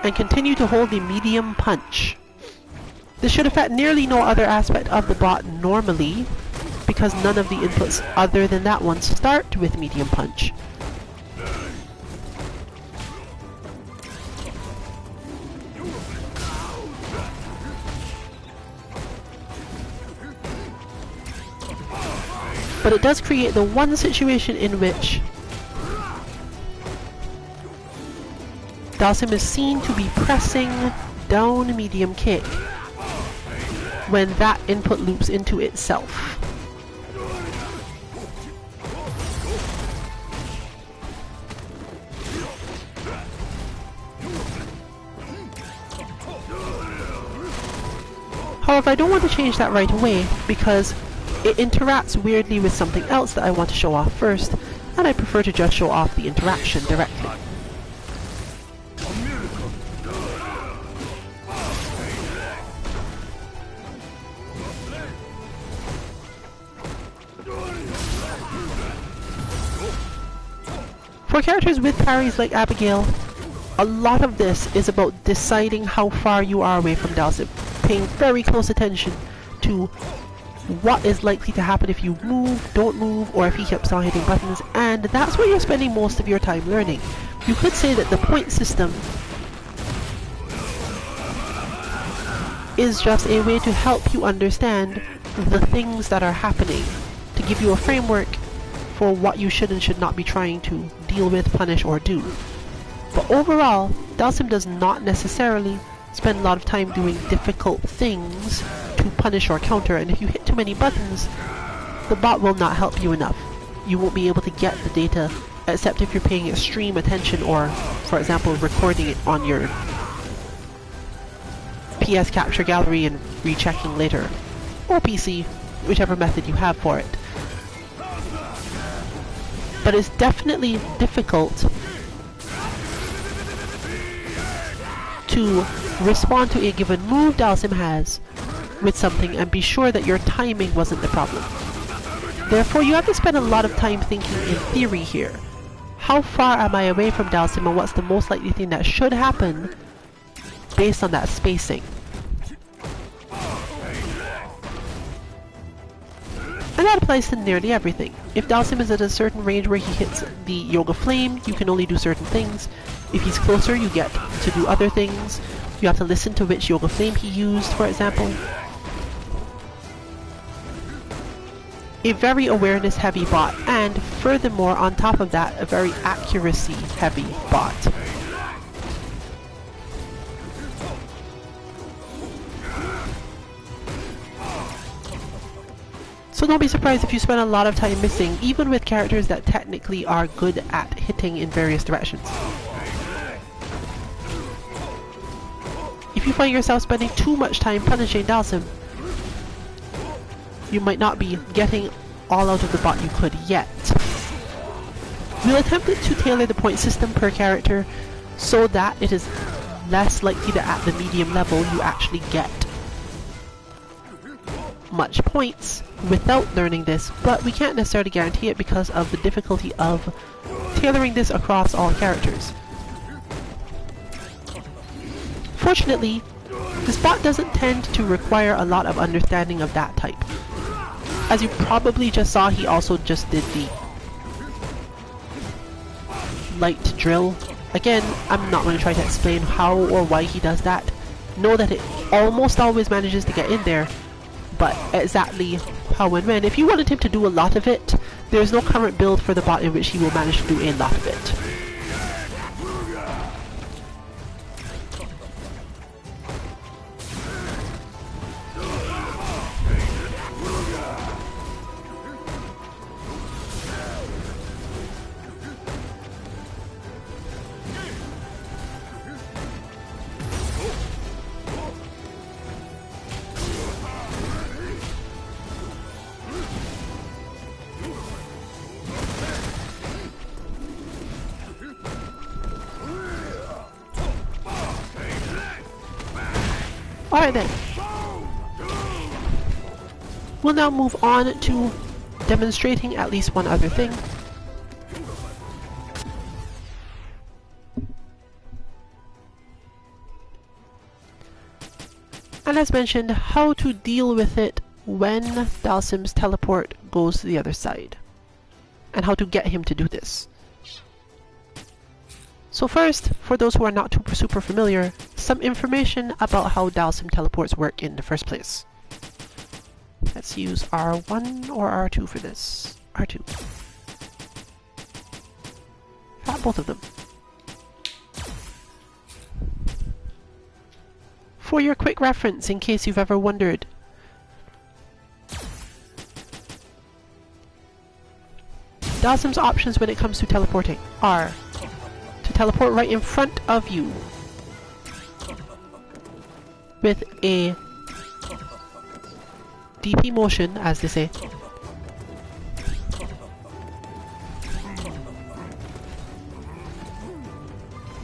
And continue to hold the medium punch. This should affect nearly no other aspect of the bot normally, because none of the inputs other than that one start with medium punch. But it does create the one situation in which Dhalsim is seen to be pressing down medium kick when that input loops into itself. However, I don't want to change that right away because it interacts weirdly with something else that I want to show off first, and I prefer to just show off the interaction directly. For characters with parries like Abigail, a lot of this is about deciding how far you are away from Dhalsim, paying very close attention to what is likely to happen if you move, don't move, or if he keeps on hitting buttons, and that's where you're spending most of your time learning. You could say that the point system is just a way to help you understand the things that are happening, to give you a framework for what you should and should not be trying to deal with, punish, or do. But overall, Dhalsim does not necessarily spend a lot of time doing difficult things to punish or counter, and if you hit too many buttons, the bot will not help you enough. You won't be able to get the data, except if you're paying extreme attention or, for example, recording it on your PS capture gallery and rechecking later, or PC, whichever method you have for it. But it's definitely difficult to respond to a given move Dhalsim has with something and be sure that your timing wasn't the problem. Therefore, you have to spend a lot of time thinking in theory here. How far am I away from Dhalsim, and what's the most likely thing that should happen based on that spacing? And that applies to nearly everything. If Dhalsim is at a certain range where he hits the Yoga Flame, you can only do certain things. If he's closer, you get to do other things. You have to listen to which Yoga Flame he used, for example. A very awareness-heavy bot, and furthermore, on top of that, a very accuracy-heavy bot. So don't be surprised if you spend a lot of time missing, even with characters that technically are good at hitting in various directions. If you find yourself spending too much time punishing Dhalsim, you might not be getting all out of the bot you could yet. We'll attempt to tailor the point system per character so that it is less likely that at the medium level you actually get much points without learning this, but we can't necessarily guarantee it because of the difficulty of tailoring this across all characters. Fortunately, this bot doesn't tend to require a lot of understanding of that type. As you probably just saw, he also just did the light drill. Again, I'm not going to try to explain how or why he does that. Know that it almost always manages to get in there, but exactly how and when. If you wanted him to do a lot of it, there's no current build for the bot in which he will manage to do a lot of it. Alright then. We'll now move on to demonstrating at least one other thing. And as mentioned, how to deal with it when Dhalsim's teleport goes to the other side. And how to get him to do this. So first, for those who are not super familiar, some information about how Dhalsim teleports work in the first place. Let's use R1 or R2 for this. R2. Both of them. For your quick reference, in case you've ever wondered, Dhalsim's options when it comes to teleporting are to teleport right in front of you with a DP motion, as they say,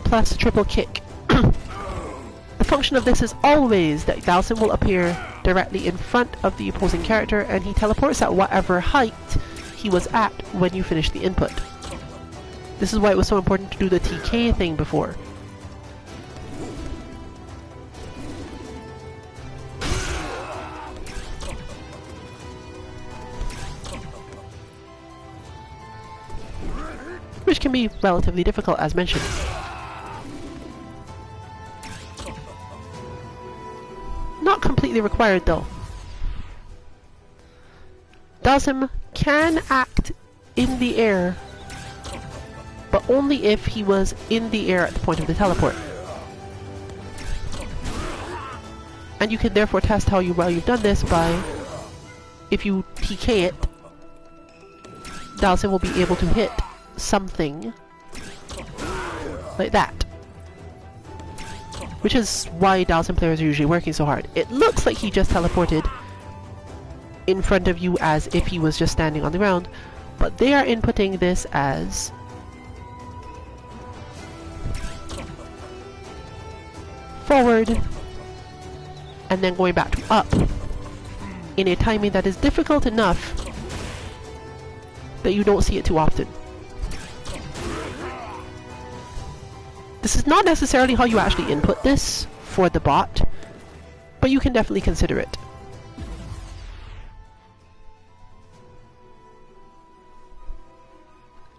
plus triple kick. The function of this is always that Dhalsim will appear directly in front of the opposing character and he teleports at whatever height he was at when you finish the input. This is why it was so important to do the TK thing before. Which can be relatively difficult, as mentioned. Not completely required though. Dhalsim can act in the air, but only if he was in the air at the point of the teleport. And you can therefore test how well you've done this by, if you TK it, Dhalsim will be able to hit something like that. Which is why Dhalsim players are usually working so hard. It looks like he just teleported in front of you as if he was just standing on the ground, but they are inputting this as forward and then going back to up in a timing that is difficult enough that you don't see it too often. This is not necessarily how you actually input this for the bot, but you can definitely consider it.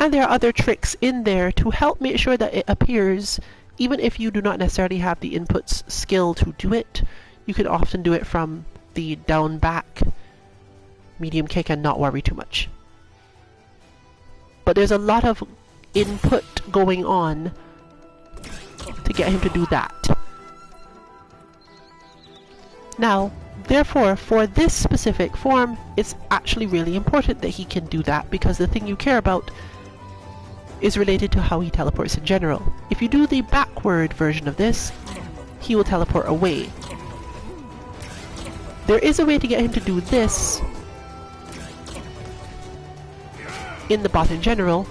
And there are other tricks in there to help make sure that it appears, even if you do not necessarily have the inputs skill to do it. You can often do it from the down back, medium kick, and not worry too much. But there's a lot of input going on to get him to do that. Now, therefore, for this specific form, it's actually really important that he can do that, because the thing you care about is related to how he teleports in general. If you do the backward version of this, he will teleport away. There is a way to get him to do this in the bot in general,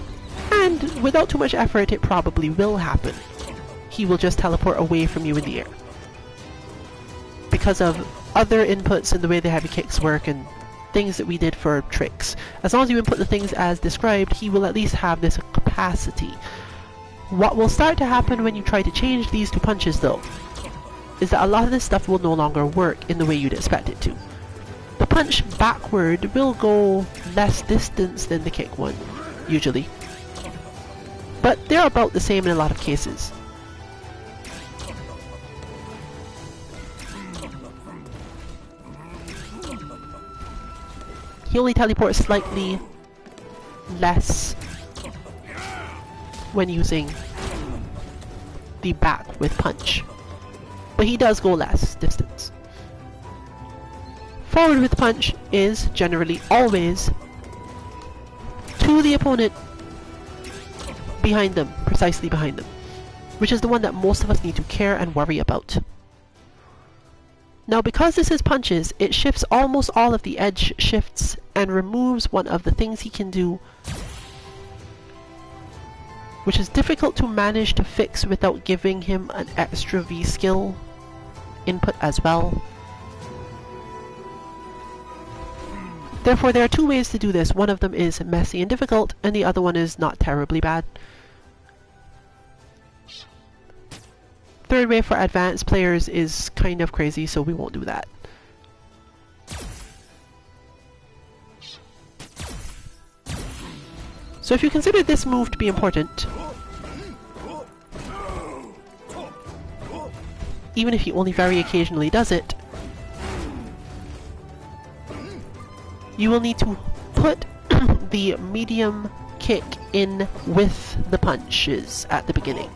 and without too much effort it probably will happen. He will just teleport away from you in the air, because of other inputs and the way the heavy kicks work and things that we did for tricks. As long as you input the things as described, he will at least have this capacity. What will start to happen when you try to change these to punches though, is that a lot of this stuff will no longer work in the way you'd expect it to. The punch backward will go less distance than the kick one, usually. But they're about the same in a lot of cases. He only teleports slightly less when using the back with punch, but he does go less distance. Forward with punch is generally always to the opponent behind them, precisely behind them, which is the one that most of us need to care and worry about. Now, because this is punches, it shifts almost all of the edge shifts and removes one of the things he can do, which is difficult to manage to fix without giving him an extra V skill input as well. Therefore, there are two ways to do this. One of them is messy and difficult, and the other one is not terribly bad. Third way for advanced players is kind of crazy, so we won't do that. So if you consider this move to be important, even if he only very occasionally does it, you will need to put the medium kick in with the punches at the beginning.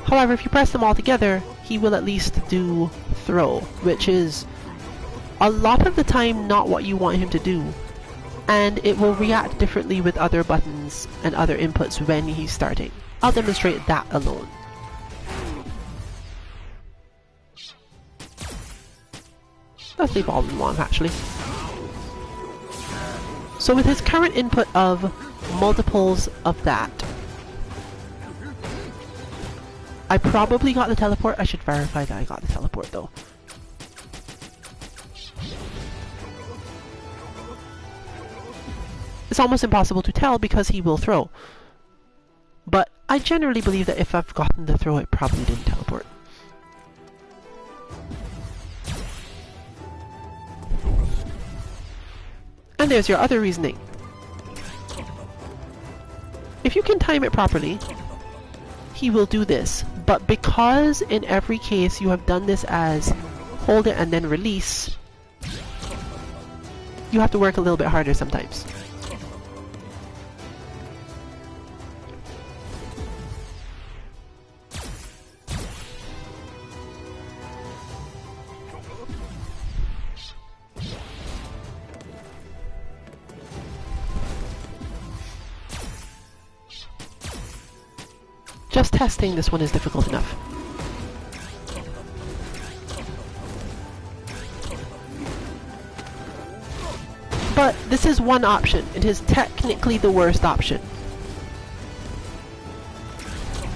However, if you press them all together, he will at least do throw, which is a lot of the time not what you want him to do, and it will react differently with other buttons and other inputs when he's starting. I'll demonstrate that alone. Let's leave all in one, actually. So with his current input of multiples of that, I probably got the teleport. I should verify that I got the teleport though. It's almost impossible to tell because he will throw. But I generally believe that if I've gotten the throw, it probably didn't teleport. And there's your other reasoning. If you can time it properly, he will do this. But because in every case you have done this as hold it and then release, you have to work a little bit harder sometimes. Just testing, this one is difficult enough. But this is one option. It is technically the worst option.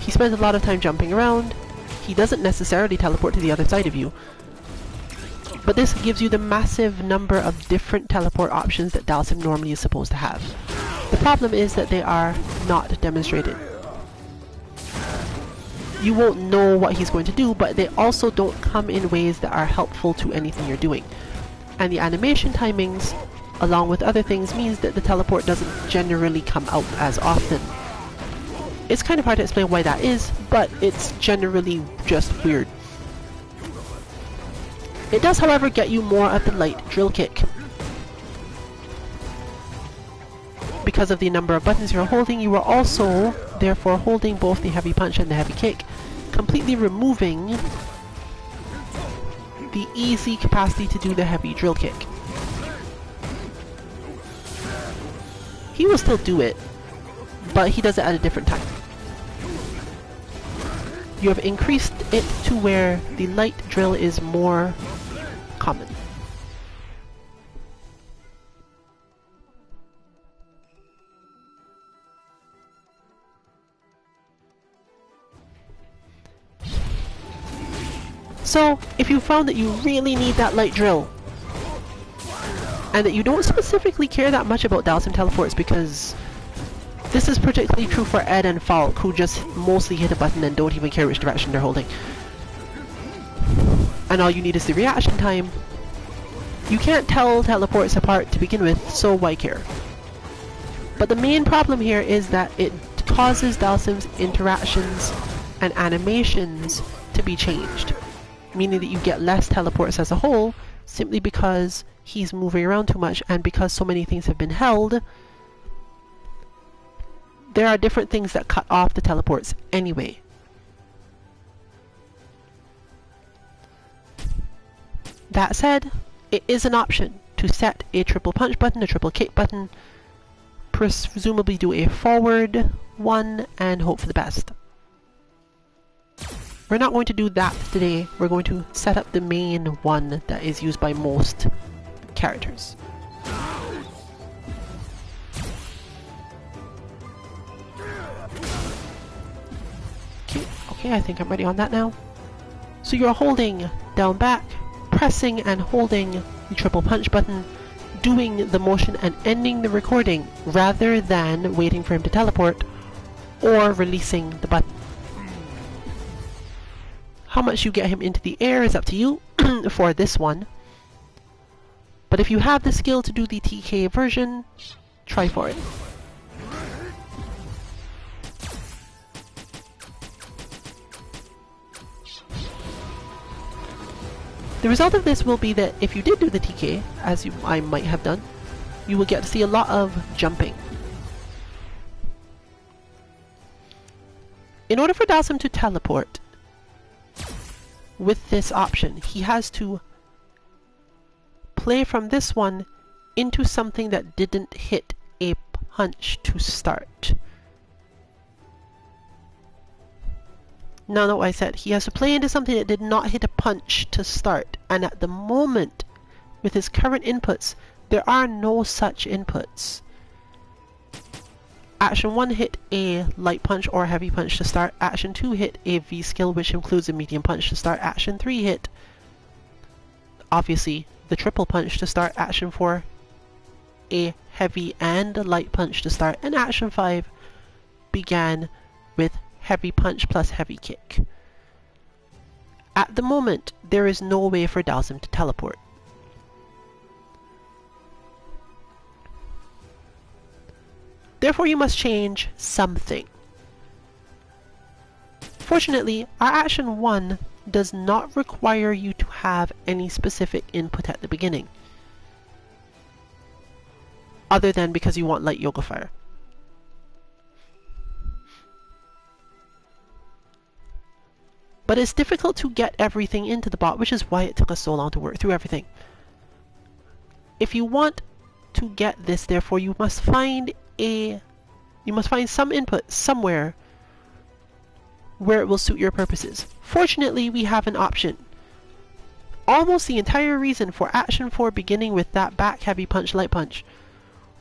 He spends a lot of time jumping around. He doesn't necessarily teleport to the other side of you. But this gives you the massive number of different teleport options that Dhalsim normally is supposed to have. The problem is that they are not demonstrated. You won't know what he's going to do, but they also don't come in ways that are helpful to anything you're doing. And the animation timings, along with other things, means that the teleport doesn't generally come out as often. It's kind of hard to explain why that is, but it's generally just weird. It does, however, get you more of the light drill kick. Because of the number of buttons you're holding, you are also, therefore, holding both the heavy punch and the heavy kick, completely removing the easy capacity to do the heavy drill kick. He will still do it, but he does it at a different time. You have increased it to where the light drill is more common. So, if you found that you really need that light drill, and that you don't specifically care that much about Dhalsim teleports, because this is particularly true for Ed and Falk, who just mostly hit a button and don't even care which direction they're holding, and all you need is the reaction time, you can't tell teleports apart to begin with, so why care? But the main problem here is that it causes Dhalsim's interactions and animations to be changed, meaning that you get less teleports as a whole, simply because he's moving around too much, and because so many things have been held, there are different things that cut off the teleports anyway. That said, it is an option to set a triple punch button, a triple kick button, presumably do a forward one, and hope for the best. We're not going to do that today. We're going to set up the main one that is used by most characters. Okay, I think I'm ready on that now. So you're holding down back, pressing and holding the triple punch button, doing the motion and ending the recording rather than waiting for him to teleport or releasing the button. How much you get him into the air is up to you for this one. But if you have the skill to do the TK version, try for it. The result of this will be that if you did do the TK, as I might have done, you will get to see a lot of jumping. In order for Dhalsim to teleport with this option, he has to play from this one into something that didn't hit a punch to start. Now, note what I said. He has to play into something that did not hit a punch to start. And at the moment, with his current inputs, there are no such inputs. Action 1 hit a light punch or heavy punch to start. Action 2 hit a V skill, which includes a medium punch to start. Action 3 hit, obviously, the triple punch to start. Action 4, a heavy and a light punch to start. And Action 5 began with heavy punch plus heavy kick. At the moment, there is no way for Dhalsim to teleport. Therefore, you must change something. Fortunately, our Action 1 does not require you to have any specific input at the beginning, other than because you want Light Yoga Fire. But it's difficult to get everything into the bot, which is why it took us so long to work through everything. If you want to get this, therefore, you must find some input somewhere where it will suit your purposes. Fortunately, we have an option. Almost the entire reason for Action 4 beginning with that back heavy punch, light punch,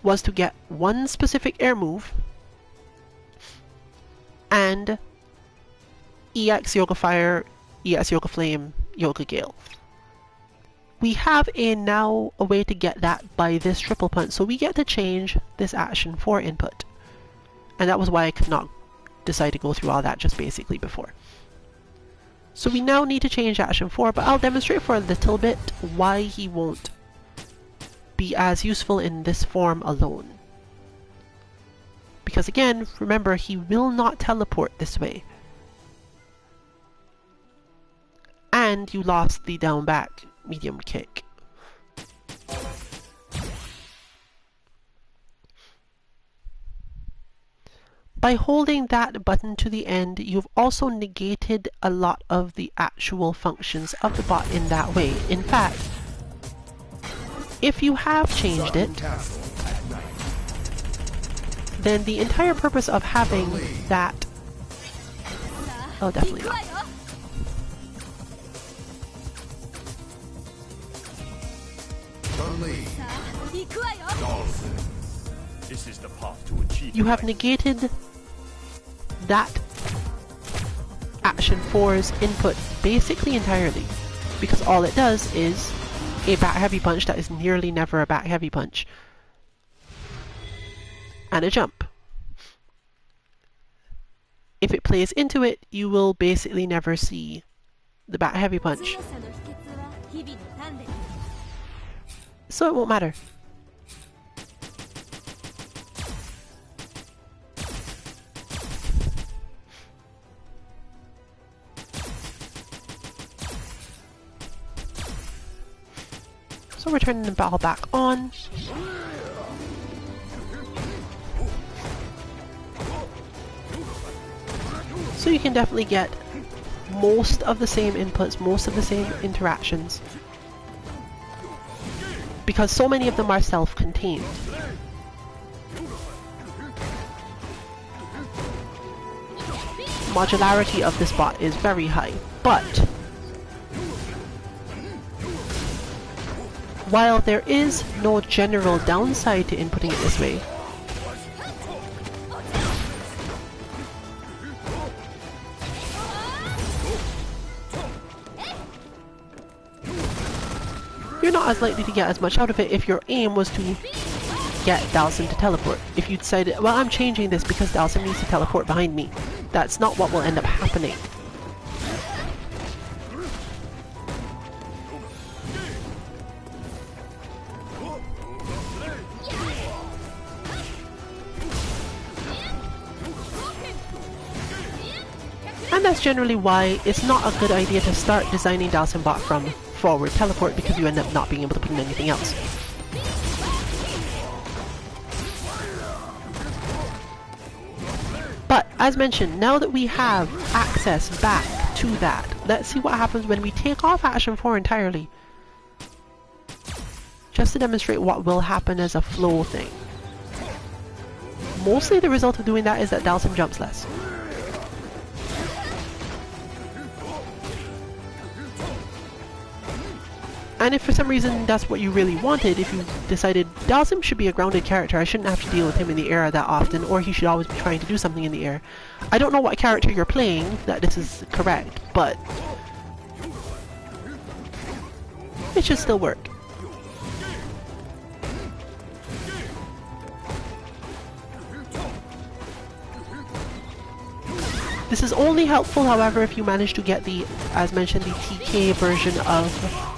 was to get one specific air move and EX Yoga Fire, EX Yoga Flame, Yoga Gale. We have now a way to get that by this triple punch, so we get to change this Action 4 input. And that was why I could not decide to go through all that just basically before. So we now need to change Action 4, but I'll demonstrate for a little bit why he won't be as useful in this form alone. Because again, remember, he will not teleport this way. And you lost the down back medium kick. By holding that button to the end, you've also negated a lot of the actual functions of the bot in that way. In fact, if you have changed it, then the entire purpose of having that... Oh, definitely not. This is the path to achieve. You have negated that Action 4's input basically entirely, because all it does is a back heavy punch that is nearly never a back heavy punch, and a jump. If it plays into it, you will basically never see the back heavy punch, so it won't matter. So we're turning the battle back on. So you can definitely get most of the same inputs, most of the same interactions, because so many of them are self-contained. Modularity of this bot is very high, but while there is no general downside to inputting it this way, you're not as likely to get as much out of it if your aim was to get Dhalsim to teleport. If you decided, well, I'm changing this because Dhalsim needs to teleport behind me, that's not what will end up happening. that's generally why it's not a good idea to start designing Dhalsim Bot from forward teleport, because you end up not being able to put in anything else. But, as mentioned, now that we have access back to that, let's see what happens when we take off Action 4 entirely. Just to demonstrate what will happen as a flow thing. Mostly the result of doing that is that Dhalsim jumps less. And if for some reason that's what you really wanted, if you decided Dhalsim should be a grounded character, I shouldn't have to deal with him in the air that often, or he should always be trying to do something in the air. I don't know what character you're playing that this is correct, but it should still work. This is only helpful, however, if you manage to get the, as mentioned, the TK version of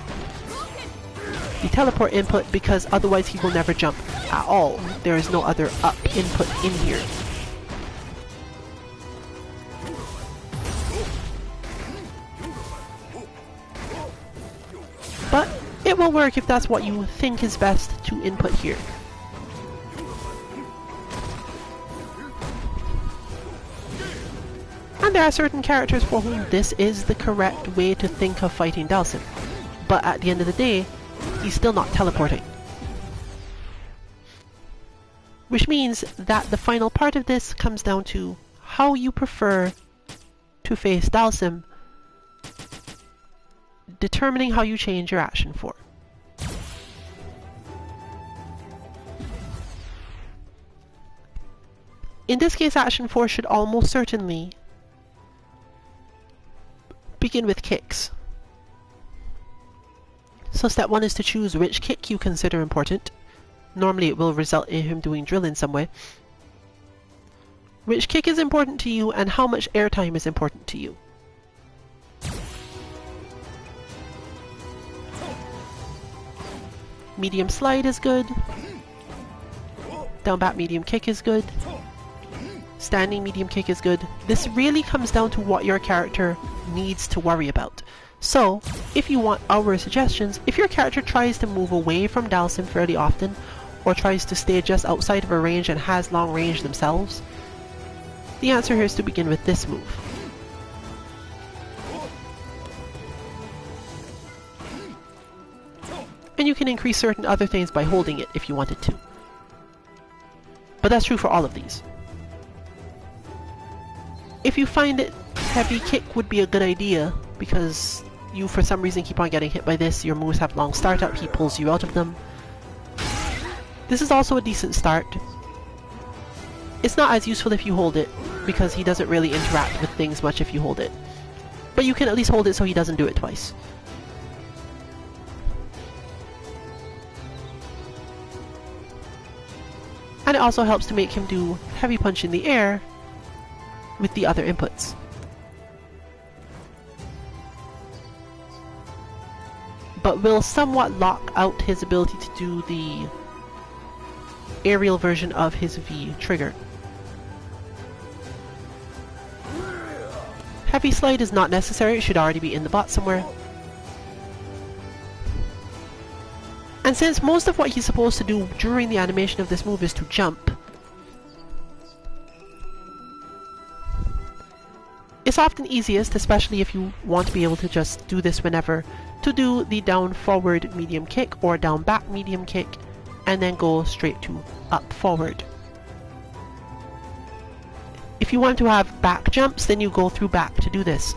the teleport input, because otherwise he will never jump at all. There is no other up input in here. But it will work if that's what you think is best to input here. And there are certain characters for whom this is the correct way to think of fighting Dhalsim. But at the end of the day, he's still not teleporting. Which means that the final part of this comes down to how you prefer to face Dhalsim, determining how you change your Action 4. In this case, Action 4 should almost certainly begin with kicks. So step 1 is to choose which kick you consider important. Normally it will result in him doing drill in some way. Which kick is important to you and how much airtime is important to you. Medium slide is good. Down back medium kick is good. Standing medium kick is good. This really comes down to what your character needs to worry about. So, if you want our suggestions, if your character tries to move away from Dhalsim fairly often, or tries to stay just outside of a range and has long range themselves, the answer here is to begin with this move. And you can increase certain other things by holding it if you wanted to. But that's true for all of these. If you find that heavy kick would be a good idea, because you for some reason keep on getting hit by this, your moves have long startup, he pulls you out of them. This is also a decent start. It's not as useful if you hold it, because he doesn't really interact with things much if you hold it. But you can at least hold it so he doesn't do it twice. And it also helps to make him do heavy punch in the air with the other inputs. But will somewhat lock out his ability to do the aerial version of his V trigger. Heavy slide is not necessary, it should already be in the bot somewhere. And since most of what he's supposed to do during the animation of this move is to jump, it's often easiest, especially if you want to be able to just do this whenever, to do the down forward medium kick or down back medium kick and then go straight to up forward. If you want to have back jumps, then you go through back to do this.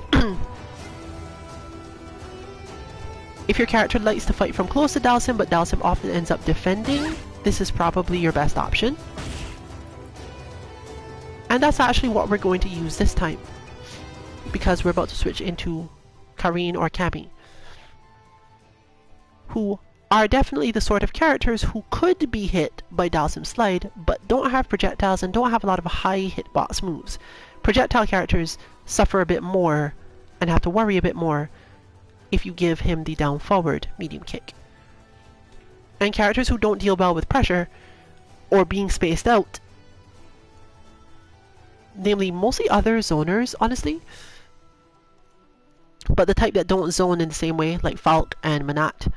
If your character likes to fight from close to Dhalsim, but Dhalsim often ends up defending, this is probably your best option. And that's actually what we're going to use this time, because we're about to switch into Karin or Cammy, who are definitely the sort of characters who could be hit by Dhalsim Slide, but don't have projectiles and don't have a lot of high hitbox moves. Projectile characters suffer a bit more and have to worry a bit more if you give him the down forward medium kick. And characters who don't deal well with pressure or being spaced out, namely mostly other zoners, honestly, but the type that don't zone in the same way, like Falk and Manat,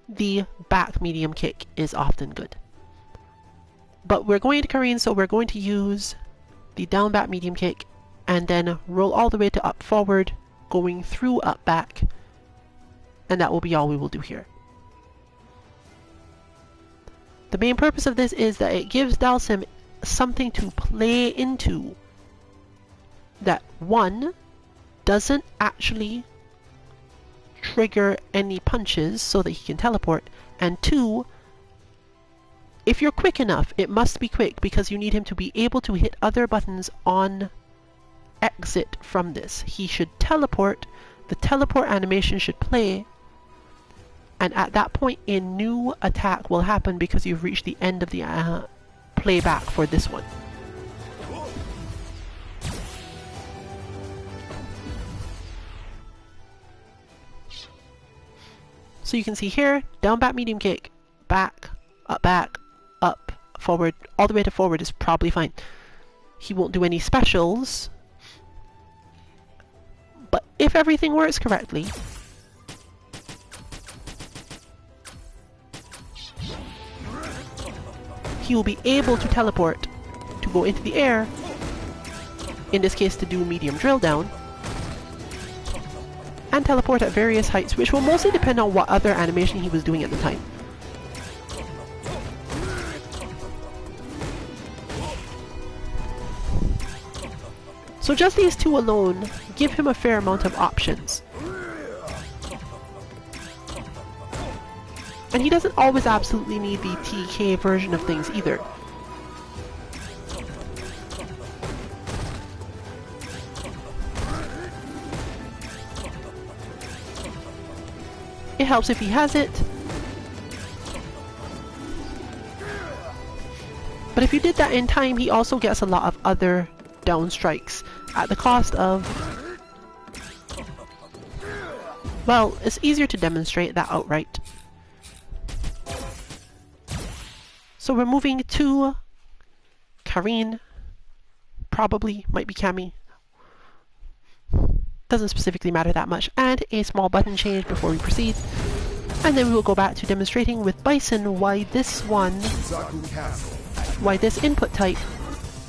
the back medium kick is often good. But we're going to Karin, so we're going to use the down back medium kick and then roll all the way to up forward, going through up back, and that will be all we will do here. The main purpose of this is that it gives Dhalsim something to play into that, one, doesn't actually trigger any punches so that he can teleport, and two, if you're quick enough, it must be quick because you need him to be able to hit other buttons on exit from this. He should teleport, the teleport animation should play, and at that point a new attack will happen because you've reached the end of the playback for this one. So you can see here, down back medium kick, back, up, forward, all the way to forward is probably fine. He won't do any specials, but if everything works correctly, he will be able to teleport to go into the air, in this case to do medium drill down, and teleport at various heights, which will mostly depend on what other animation he was doing at the time. So just these two alone give him a fair amount of options. And he doesn't always absolutely need the TK version of things either. It helps if he has it. But if you did that in time, he also gets a lot of other down strikes at the cost of... well, it's easier to demonstrate that outright. So we're moving to Karin, probably, might be Cammy. Doesn't specifically matter that much, and a small button change before we proceed. And then we will go back to demonstrating with Bison why this one, why this input type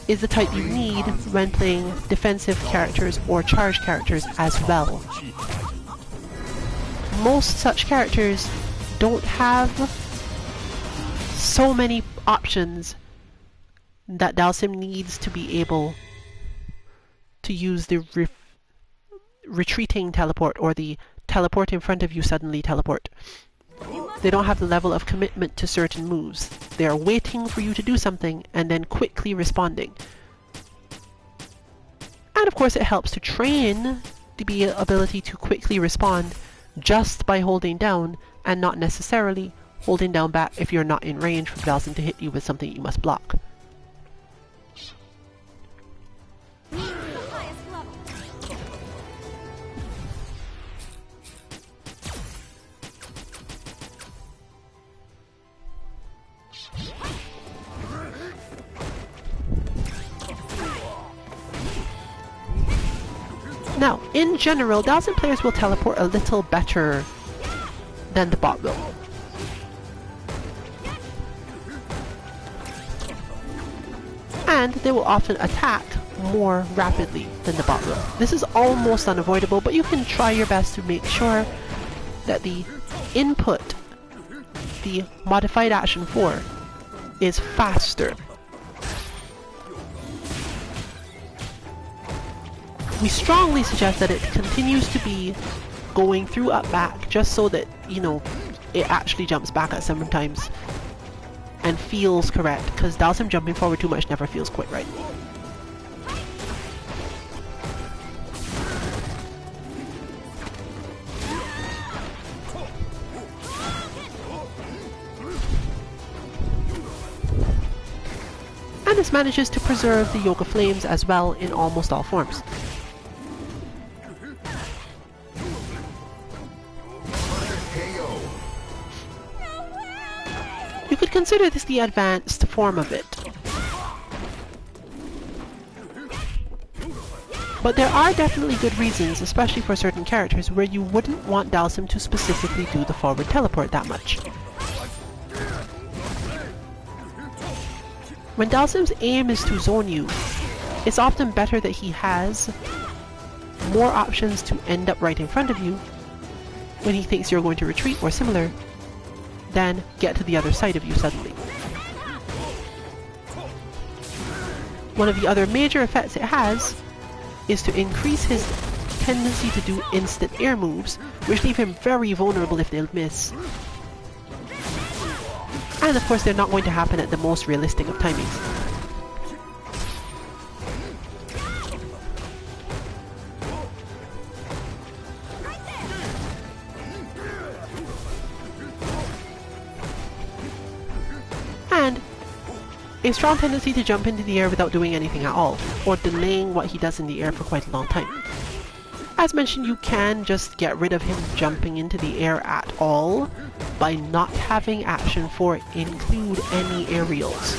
is the type you need when playing defensive characters or charge characters as well. Most such characters don't have so many options that Dhalsim needs to be able to use the retreating teleport or the teleport in front of you suddenly teleport. They don't have the level of commitment to certain moves. They are waiting for you to do something and then quickly responding. And of course it helps to train the ability to quickly respond just by holding down and not necessarily holding down back if you're not in range for Dhalsim to hit you with something you must block. Now, in general, Dhalsim players will teleport a little better than the bot will. And they will often attack more rapidly than the bot will. This is almost unavoidable, but you can try your best to make sure that the input, the modified action 4, is faster. We strongly suggest that it continues to be going through up back just so that, you know, it actually jumps back at 7 times and feels correct, because Dhalsim jumping forward too much never feels quite right. And this manages to preserve the Yoga Flames as well in almost all forms. You could consider this the advanced form of it. But there are definitely good reasons, especially for certain characters, where you wouldn't want Dhalsim to specifically do the forward teleport that much. When Dhalsim's aim is to zone you, it's often better that he has more options to end up right in front of you when he thinks you're going to retreat or similar, than get to the other side of you suddenly. One of the other major effects it has is to increase his tendency to do instant air moves, which leave him very vulnerable if they'll miss. And of course they're not going to happen at the most realistic of timings. And a strong tendency to jump into the air without doing anything at all, or delaying what he does in the air for quite a long time. As mentioned, you can just get rid of him jumping into the air at all by not having action for include any aerials,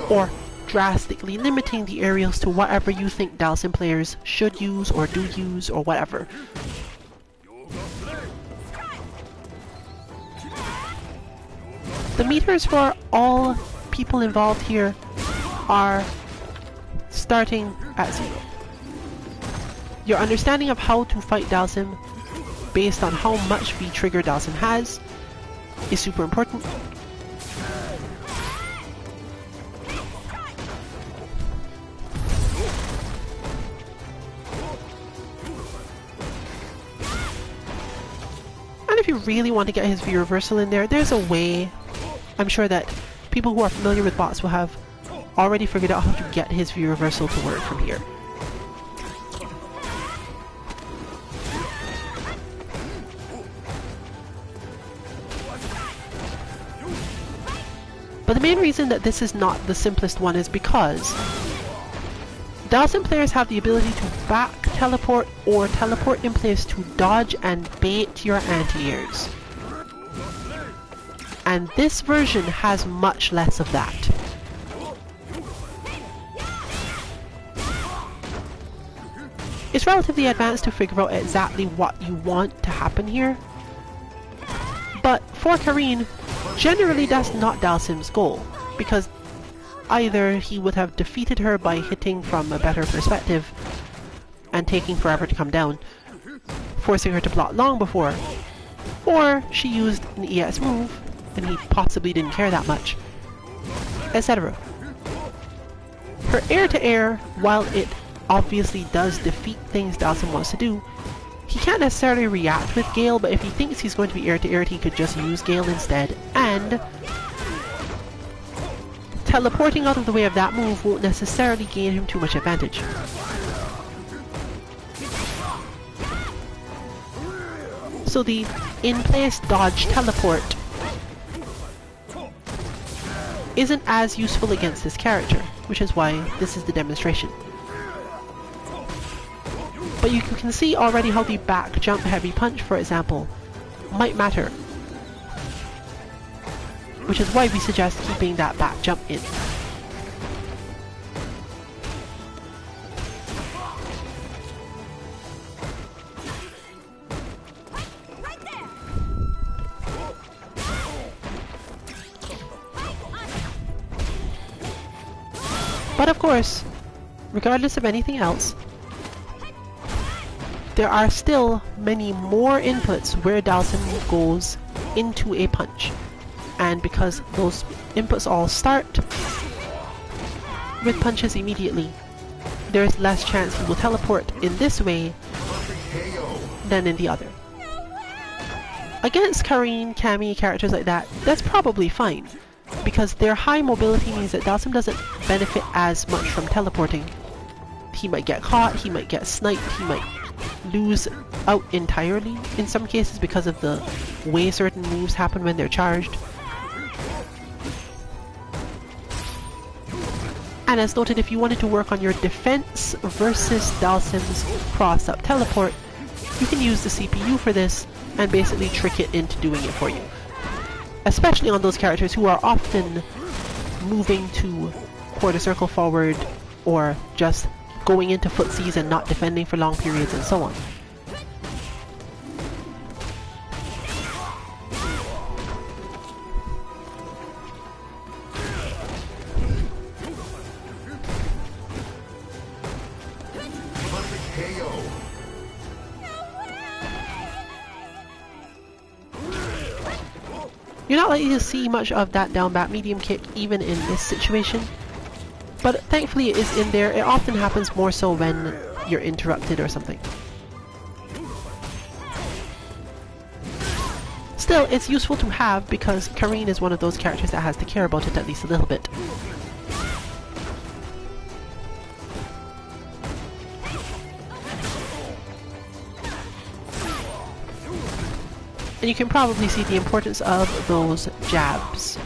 or drastically limiting the aerials to whatever you think Dhalsim players should use or do use or whatever. The meters for all people involved here are starting at 0. Your understanding of how to fight Dhalsim based on how much V-trigger Dhalsim has is super important. And if you really want to get his V-reversal in there, there's a way. I'm sure that people who are familiar with bots will have already figured out how to get his V-reversal to work from here. But the main reason that this is not the simplest one is because Dhalsim players have the ability to back teleport or teleport in place to dodge and bait your anti-airs. And this version has much less of that. It's relatively advanced to figure out exactly what you want to happen here. But for Karin, generally that's not Dhalsim's goal, because either he would have defeated her by hitting from a better perspective and taking forever to come down, forcing her to block long before, or she used an EX move and he possibly didn't care that much, etc. Her air-to-air, while it obviously does defeat things Dhalsim wants to do, he can't necessarily react with Gale, but if he thinks he's going to be air-to-air, he could just use Gale instead, and teleporting out of the way of that move won't necessarily gain him too much advantage. So the in-place dodge teleport isn't as useful against this character, which is why this is the demonstration. But you can see already how the back jump heavy punch, for example, might matter. Which is why we suggest keeping that back jump in. But of course, regardless of anything else, there are still many more inputs where Dhalsim goes into a punch. And because those inputs all start with punches immediately, there's less chance he will teleport in this way than in the other. Against Karin, Cammy, characters like that, that's probably fine, because their high mobility means that Dhalsim doesn't benefit as much from teleporting. He might get caught, he might get sniped, he might lose out entirely in some cases because of the way certain moves happen when they're charged. And as noted, if you wanted to work on your defense versus Dhalsim's cross-up teleport, you can use the CPU for this and basically trick it into doing it for you. Especially on those characters who are often moving to quarter circle forward or just going into footsies and not defending for long periods and so on. You're not likely to see much of that down back medium kick even in this situation, but thankfully it is in there. It often happens more so when you're interrupted or something. Still, it's useful to have because Karin is one of those characters that has to care about it at least a little bit. And you can probably see the importance of those jabs.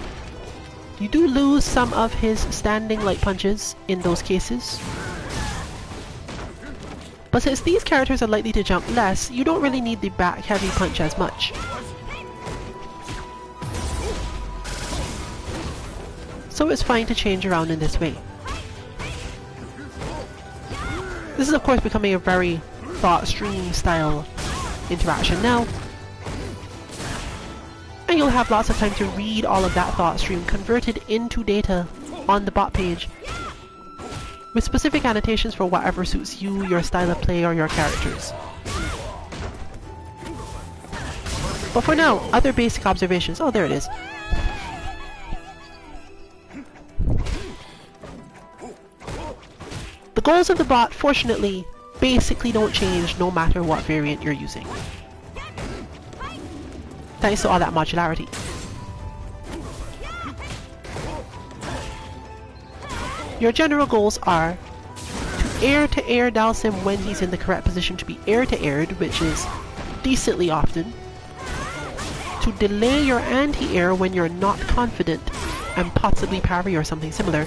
You do lose some of his standing light punches in those cases. But since these characters are likely to jump less, you don't really need the back heavy punch as much. So it's fine to change around in this way. This is of course becoming a very thought stream style interaction now. And you'll have lots of time to read all of that thought stream converted into data on the bot page with specific annotations for whatever suits you, your style of play, or your characters. But for now, other basic observations. Oh, there it is. The goals of the bot, fortunately, basically don't change no matter what variant you're using, thanks to all that modularity. Your general goals are to air-to-air Dhalsim when he's in the correct position to be air-to-aired, which is decently often, to delay your anti-air when you're not confident and possibly parry or something similar.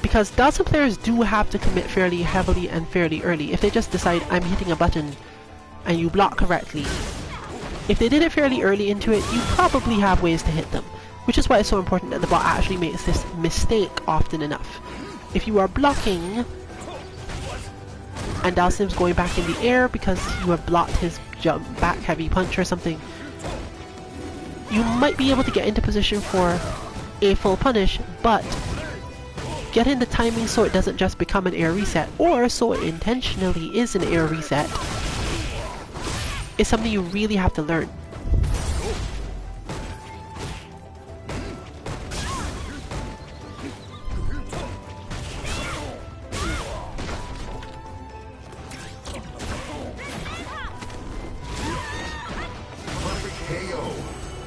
Because Dhalsim players do have to commit fairly heavily and fairly early. If they just decide, I'm hitting a button, and you block correctly, if they did it fairly early into it, you probably have ways to hit them. Which is why it's so important that the bot actually makes this mistake often enough. If you are blocking, and Dhalsim's going back in the air because you have blocked his jump back heavy punch or something, you might be able to get into position for a full punish, but getting the timing so it doesn't just become an air reset, or so it intentionally is an air reset, is something you really have to learn.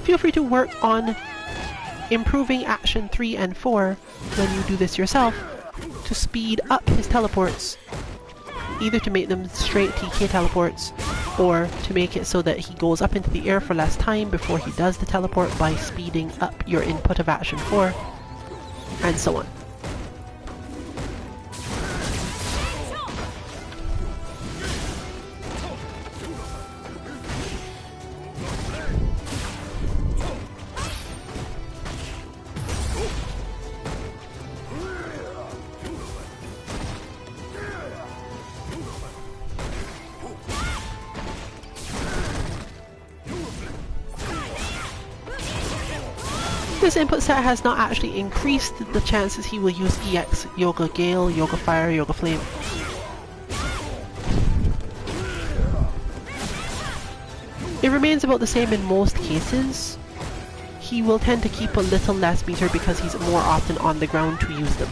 Feel free to work on improving action 3 and 4 when you do this yourself to speed up his teleports, either to make them straight TK teleports or to make it so that he goes up into the air for less time before he does the teleport by speeding up your input of action 4, and so on. This input set has not actually increased the chances he will use EX, Yoga Gale, Yoga Fire, Yoga Flame. It remains about the same in most cases. He will tend to keep a little less meter because he's more often on the ground to use them.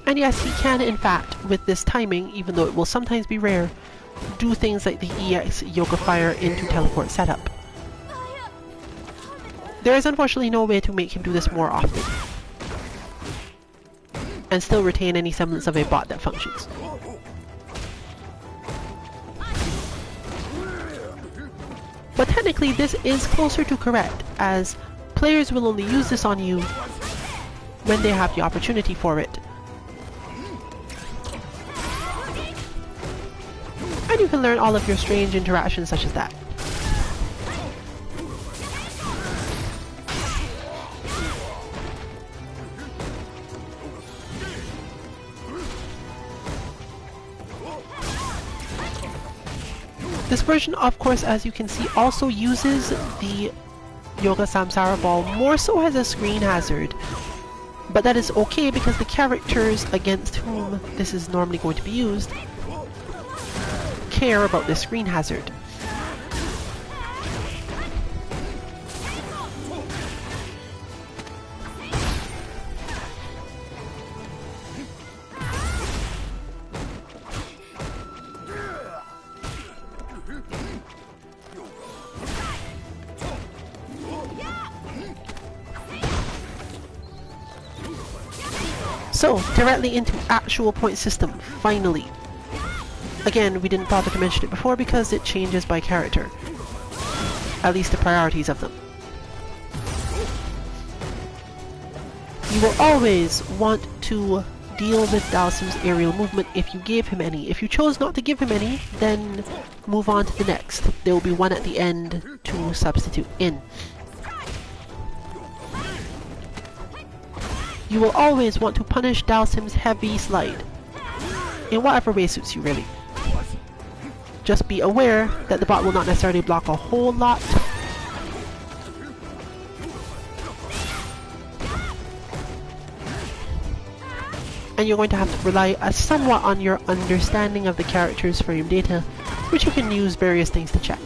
And yes, he can in fact, with this timing, even though it will sometimes be rare, do things like the EX Yoga Fire into teleport setup. There is unfortunately no way to make him do this more often, and still retain any semblance of a bot that functions. But technically this is closer to correct, as players will only use this on you when they have the opportunity for it. And you can learn all of your strange interactions such as that. This version, of course, as you can see, also uses the Yoga Samsara Ball more so as a screen hazard. But that is okay because the characters against whom this is normally going to be used care about this screen hazard. So, directly into actual point system, finally. Again, we didn't bother to mention it before because it changes by character. At least the priorities of them. You will always want to deal with Dhalsim's aerial movement if you gave him any. If you chose not to give him any, then move on to the next. There will be one at the end to substitute in. You will always want to punish Dhalsim's heavy slide, in whatever way suits you really. Just be aware that the bot will not necessarily block a whole lot. And you're going to have to rely somewhat on your understanding of the character's frame data, which you can use various things to check.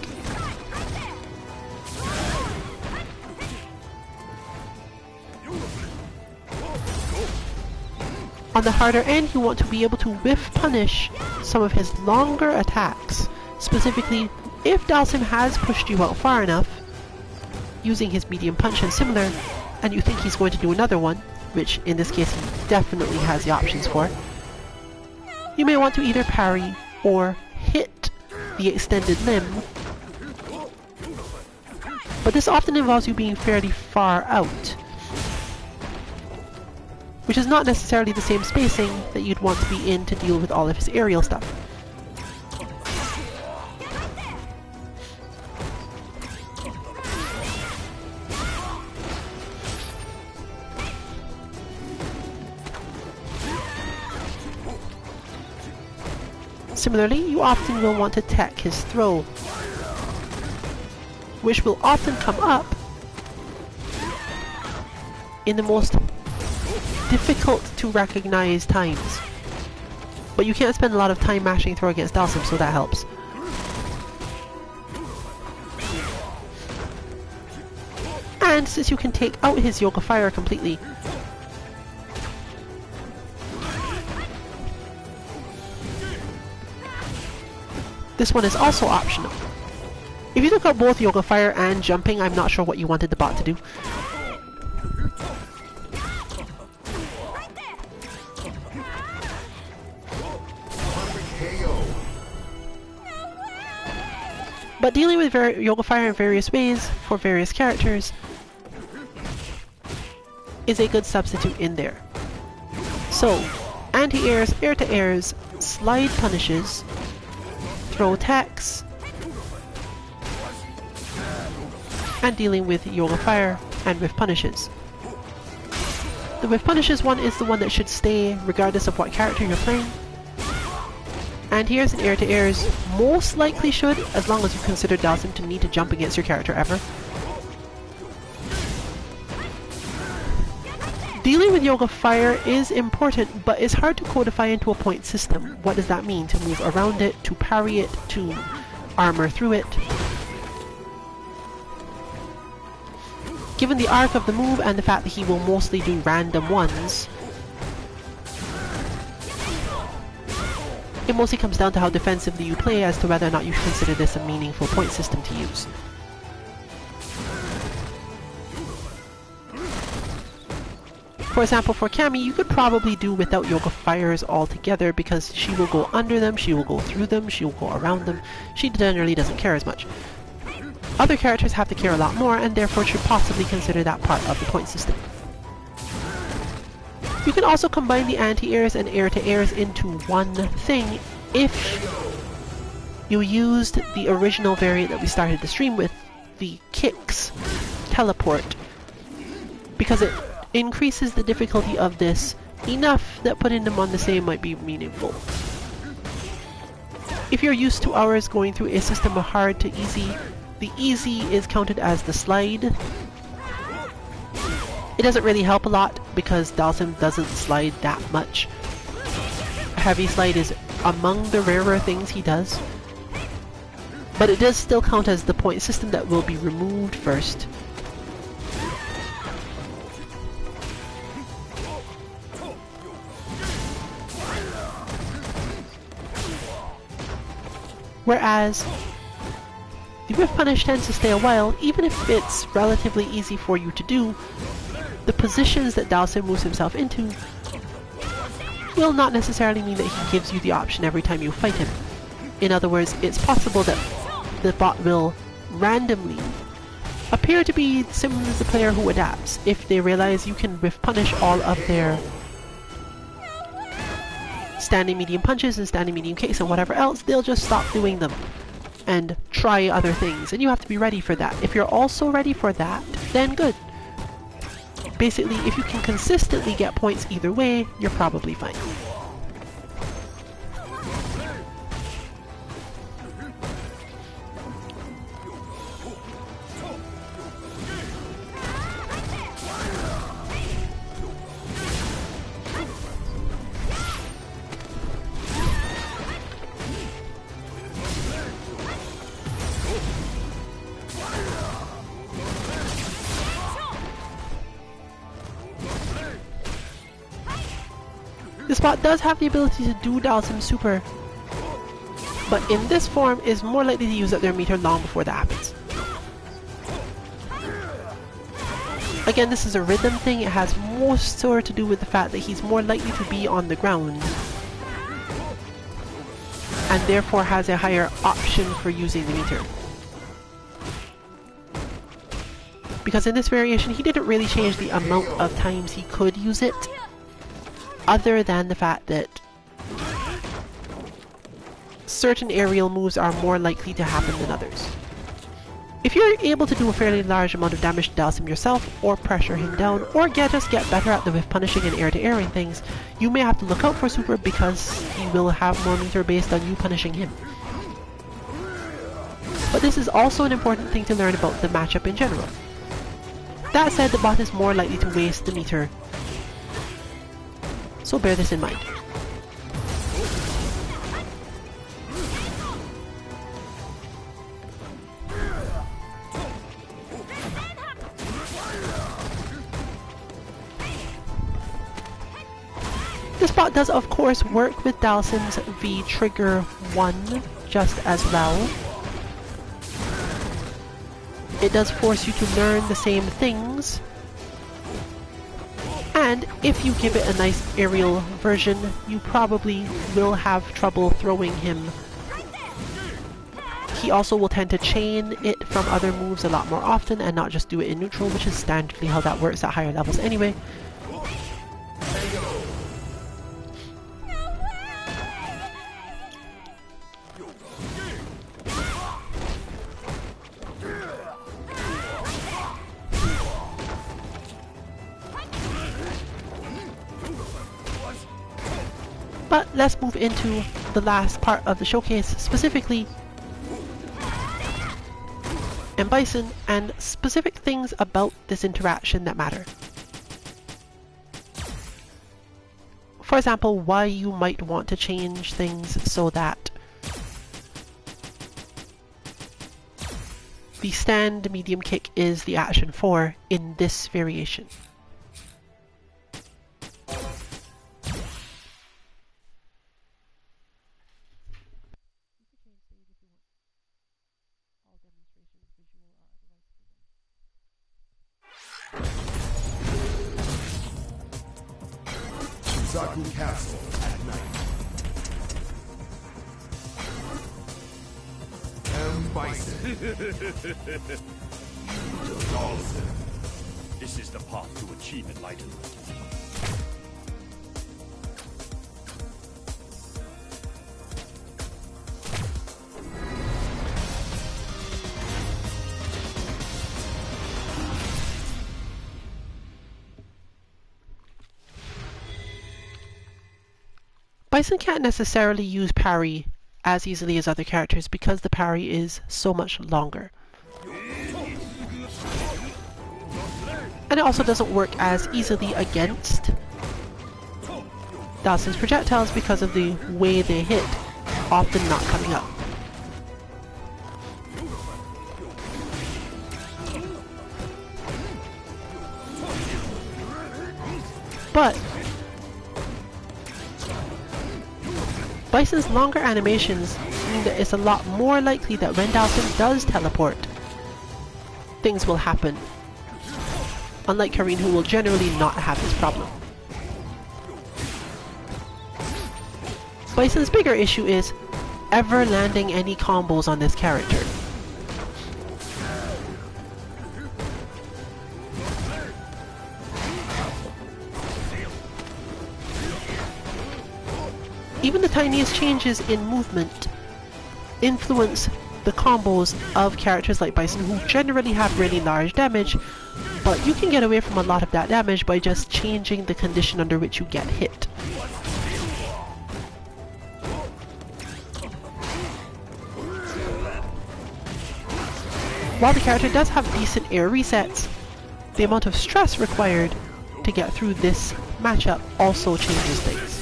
On the harder end, you want to be able to whiff punish some of his longer attacks. Specifically, if Dhalsim has pushed you out far enough, using his medium punch and similar, and you think he's going to do another one, which in this case he definitely has the options for, you may want to either parry or hit the extended limb. But this often involves you being fairly far out, which is not necessarily the same spacing that you'd want to be in to deal with all of his aerial stuff. Similarly, you often will want to tech his throw, which will often come up in the most difficult to recognize times. But you can't spend a lot of time mashing throw against Dhalsim, so that helps. And since you can take out his Yoga Fire completely, this one is also optional. If you took out both Yoga Fire and jumping, I'm not sure what you wanted the bot to do. But dealing with Yoga Fire in various ways for various characters is a good substitute in there. So, anti-airs, air-to-airs, slide punishes, throw attacks, and dealing with Yoga Fire and whiff punishes. The whiff punishes one is the one that should stay regardless of what character you're playing. Anti-airs and air-to-airs most likely should, as long as you consider Dhalsim to need to jump against your character ever. Dealing with Yoga Fire is important, but it's hard to codify into a point system. What does that mean? To move around it, to parry it, to armor through it? Given the arc of the move and the fact that he will mostly do random ones, it mostly comes down to how defensively you play as to whether or not you consider this a meaningful point system to use. For example, for Cammy, you could probably do without Yoga Fires altogether because she will go under them, she will go through them, she will go around them. She generally doesn't care as much. Other characters have to care a lot more and therefore should possibly consider that part of the point system. You can also combine the anti-airs and air-to-airs into one thing if you used the original variant that we started the stream with, the Kicks teleport, because it increases the difficulty of this enough that putting them on the same might be meaningful. If you're used to ours going through a system of hard to easy, the easy is counted as the slide. It doesn't really help a lot because Dhalsim doesn't slide that much. Heavy slide is among the rarer things he does, but it does still count as the point system that will be removed first. Whereas the Whiff Punish tends to stay a while, even if it's relatively easy for you to do. The positions that Dhalsim moves himself into will not necessarily mean that he gives you the option every time you fight him. In other words, it's possible that the bot will randomly appear to be similar to the player who adapts. If they realize you can Whiff Punish all of their standing medium punches and standing medium kicks and whatever else, they'll just stop doing them and try other things, and you have to be ready for that. If you're also ready for that, then good. Basically, if you can consistently get points either way, you're probably fine. This bot does have the ability to do Dhalsim super, but in this form is more likely to use up their meter long before that happens. Again, this is a rhythm thing. It has more so to do with the fact that he's more likely to be on the ground, and therefore has a higher option for using the meter. Because in this variation, he didn't really change the amount of times he could use it, other than the fact that certain aerial moves are more likely to happen than others. If you're able to do a fairly large amount of damage to Dhalsim yourself, or pressure him down, or just get better at the whiff punishing and air-to-airing things, you may have to look out for super because he will have more meter based on you punishing him. But this is also an important thing to learn about the matchup in general. That said, the bot is more likely to waste the meter, so bear this in mind. This bot does of course work with Dhalsim's V Trigger 1 just as well. It does force you to learn the same things, and if you give it a nice aerial version, you probably will have trouble throwing him. He also will tend to chain it from other moves a lot more often and not just do it in neutral, which is standardly how that works at higher levels anyway. But let's move into the last part of the showcase, specifically M. Bison, and specific things about this interaction that matter. For example, why you might want to change things so that the stand medium kick is the action 4 in this variation. Zaku Castle at night. M. Bison. Dhalsim. This is the path to achieve enlightenment. Bison can't necessarily use parry as easily as other characters because the parry is so much longer. And it also doesn't work as easily against Dhalsim's projectiles because of the way they hit, often not coming up. But Bison's longer animations mean that it's a lot more likely that when Dhalsim does teleport, things will happen. Unlike Karin, who will generally not have this problem. Bison's bigger issue is ever landing any combos on this character. Even the tiniest changes in movement influence the combos of characters like Bison, who generally have really large damage, but you can get away from a lot of that damage by just changing the condition under which you get hit. While the character does have decent air resets, the amount of stress required to get through this matchup also changes things.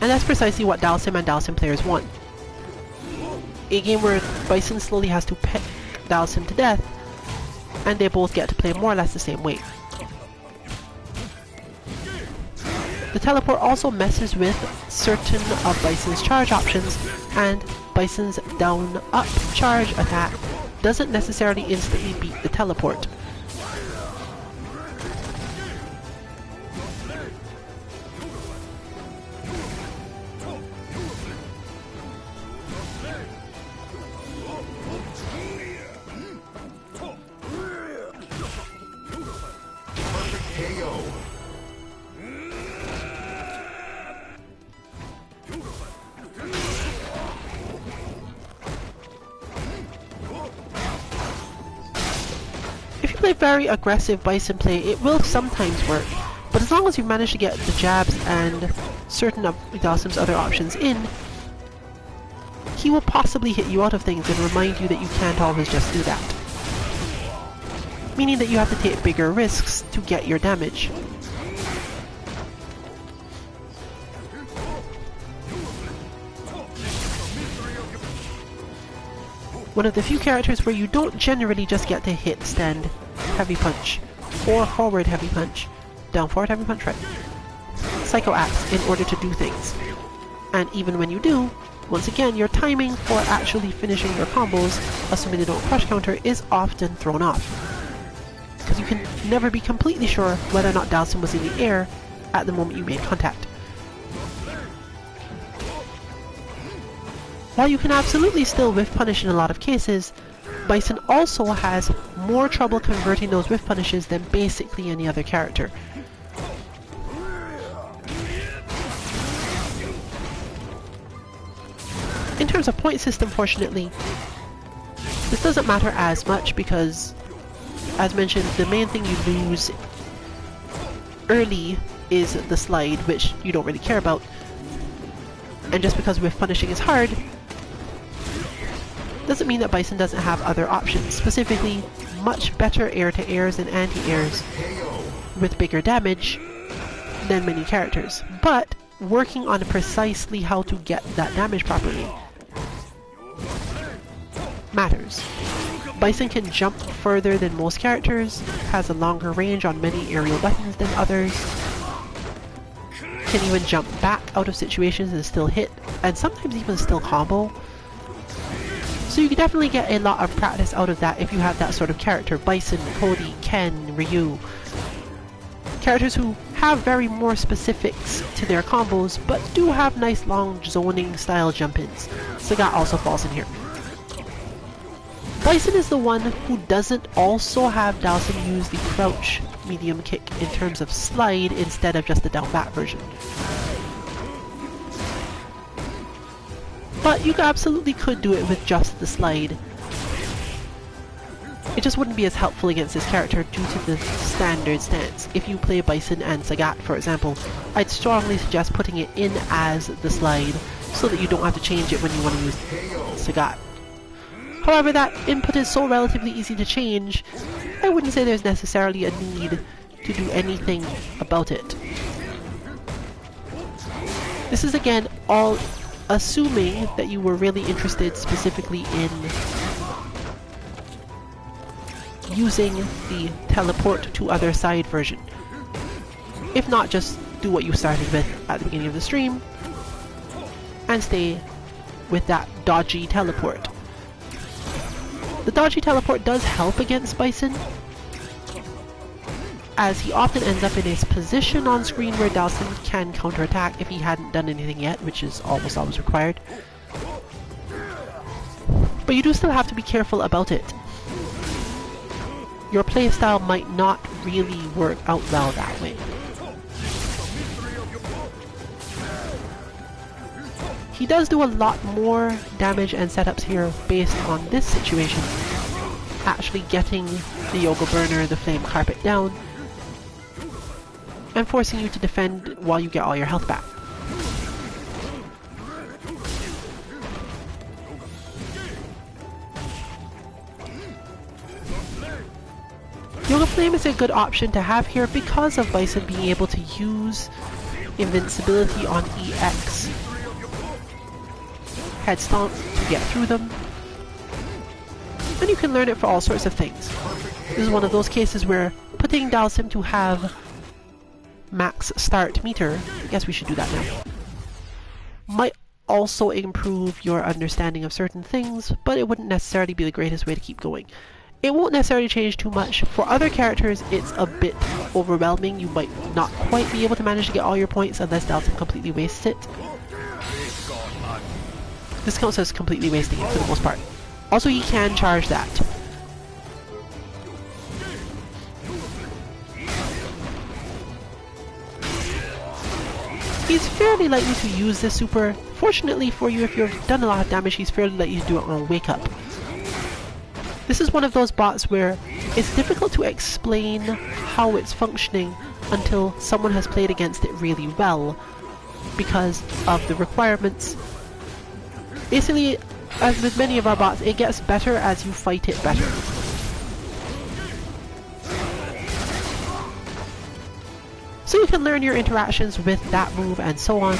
And that's precisely what Dhalsim and Dhalsim players want. A game where Bison slowly has to peck Dhalsim to death, and they both get to play more or less the same way. The teleport also messes with certain of Bison's charge options, and Bison's down-up charge attack doesn't necessarily instantly beat the teleport. If you play very aggressive Bison play, it will sometimes work, but as long as you manage to get the jabs and certain of Dhalsim's other options in, he will possibly hit you out of things and remind you that you can't always just do that. Meaning that you have to take bigger risks to get your damage. One of the few characters where you don't generally just get to hit stand heavy punch, or forward heavy punch, down forward heavy punch, right? Psycho Axe in order to do things. And even when you do, once again, your timing for actually finishing your combos, assuming they don't crush counter, is often thrown off. Because you can never be completely sure whether or not Dhalsim was in the air at the moment you made contact. While you can absolutely still whiff punish in a lot of cases, Bison also has more trouble converting those whiff punishes than basically any other character. In terms of point system, fortunately, this doesn't matter as much because, as mentioned, the main thing you lose early is the slide, which you don't really care about. And just because whiff punishing is hard, doesn't mean that Bison doesn't have other options, specifically much better air-to-airs and anti-airs with bigger damage than many characters, but working on precisely how to get that damage properly matters. Bison can jump further than most characters, has a longer range on many aerial weapons than others, can even jump back out of situations and still hit, and sometimes even still combo. So you can definitely get a lot of practice out of that if you have that sort of character. Bison, Cody, Ken, Ryu. Characters who have very more specifics to their combos, but do have nice long zoning style jump-ins. Sagat also falls in here. Bison is the one who doesn't also have Dhalsim use the crouch medium kick in terms of slide instead of just the down back version. But you absolutely could do it with just the slide. It just wouldn't be as helpful against this character due to the standard stance. If you play Bison and Sagat, for example, I'd strongly suggest putting it in as the slide so that you don't have to change it when you want to use Sagat. However, that input is so relatively easy to change, I wouldn't say there's necessarily a need to do anything about it. This is again all assuming that you were really interested specifically in using the teleport to other side version. If not, just do what you started with at the beginning of the stream and stay with that dodgy teleport. The dodgy teleport does help against Bison, as he often ends up in his position on screen where Dhalsim can counterattack if he hadn't done anything yet, which is almost always required. But you do still have to be careful about it. Your playstyle might not really work out well that way. He does do a lot more damage and setups here based on this situation, actually getting the Yoga Burner, the Flame Carpet down, and forcing you to defend while you get all your health back. Yoga Flame is a good option to have here because of Bison being able to use invincibility on EX Head Stomp to get through them, and you can learn it for all sorts of things. This is one of those cases where putting Dhalsim to have max start meter, I guess we should do that now, might also improve your understanding of certain things, but it wouldn't necessarily be the greatest way to keep going. It won't necessarily change too much. For other characters, it's a bit overwhelming. You might not quite be able to manage to get all your points unless Dhalsim completely wastes it. This counts as completely wasting it for the most part. Also, he can charge that. He's fairly likely to use this super. Fortunately for you, if you've done a lot of damage, he's fairly likely to do it on Wake Up. This is one of those bots where it's difficult to explain how it's functioning until someone has played against it really well because of the requirements. Basically, as with many of our bots, it gets better as you fight it better. So you can learn your interactions with that move and so on.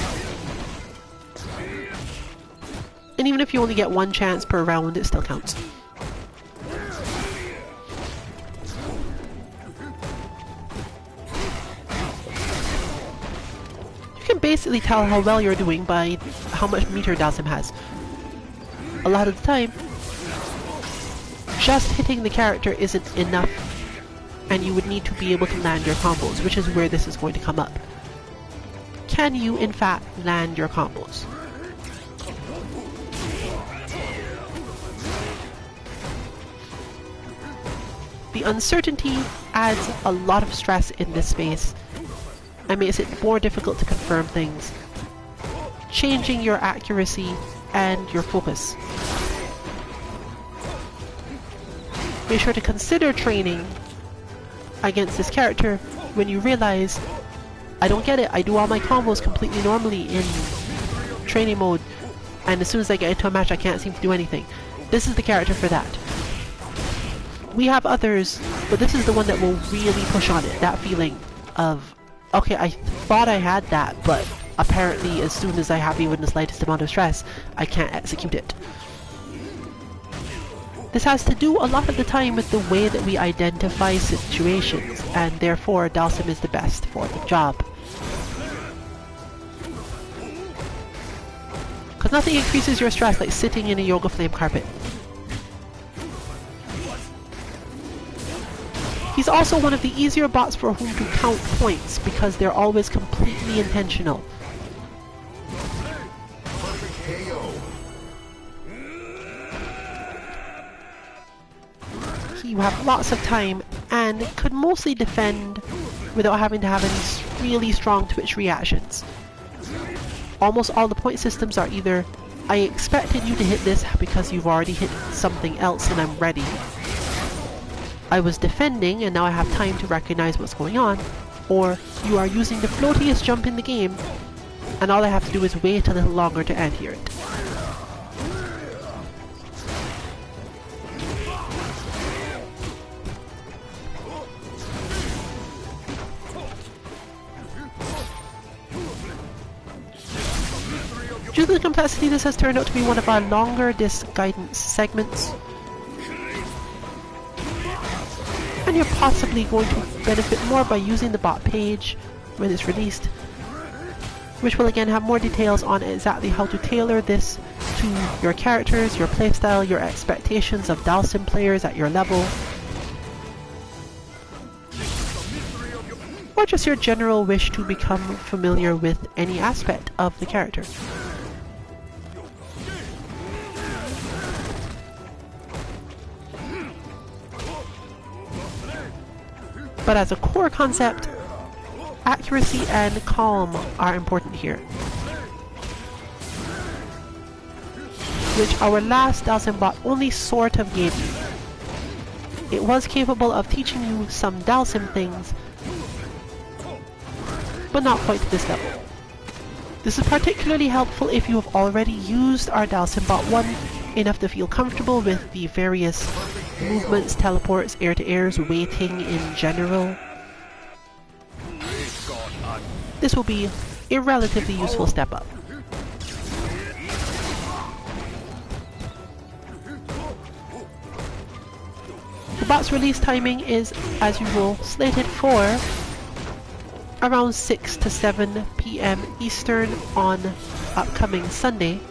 And even if you only get one chance per round, it still counts. You can basically tell how well you're doing by how much meter Dhalsim has. A lot of the time, just hitting the character isn't enough, and you would need to be able to land your combos, which is where this is going to come up. Can you, in fact, land your combos? The uncertainty adds a lot of stress in this space and makes it more difficult to confirm things, changing your accuracy and your focus. Make sure to consider training against this character when you realize, I don't get it, I do all my combos completely normally in training mode, and as soon as I get into a match I can't seem to do anything. This is the character for that. We have others, but this is the one that will really push on it, that feeling of, okay, I thought I had that, but apparently as soon as I have even the slightest amount of stress, I can't execute it. This has to do a lot of the time with the way that we identify situations, and therefore Dhalsim is the best for the job. Because nothing increases your stress like sitting in a Yoga Flame Carpet. He's also one of the easier bots for whom to count points, because they're always completely intentional. You have lots of time and could mostly defend without having to have any really strong twitch reactions. Almost all the point systems are either, I expected you to hit this because you've already hit something else and I'm ready, I was defending and now I have time to recognize what's going on, or you are using the floatiest jump in the game and all I have to do is wait a little longer to anti it. Due to the complexity, this has turned out to be one of our longer disc guidance segments. And you're possibly going to benefit more by using the bot page when it's released, which will again have more details on exactly how to tailor this to your characters, your playstyle, your expectations of Dhalsim players at your level, or just your general wish to become familiar with any aspect of the character. But as a core concept, accuracy and calm are important here, which our last Dhalsim bot only sort of gave you. It was capable of teaching you some Dhalsim things, but not quite to this level. This is particularly helpful if you have already used our Dhalsim bot 1 enough to feel comfortable with the various movements, teleports, air-to-airs, waiting in general. This will be a relatively useful step up. The bot's release timing is, as usual, slated for around 6 to 7 PM Eastern on upcoming Sunday,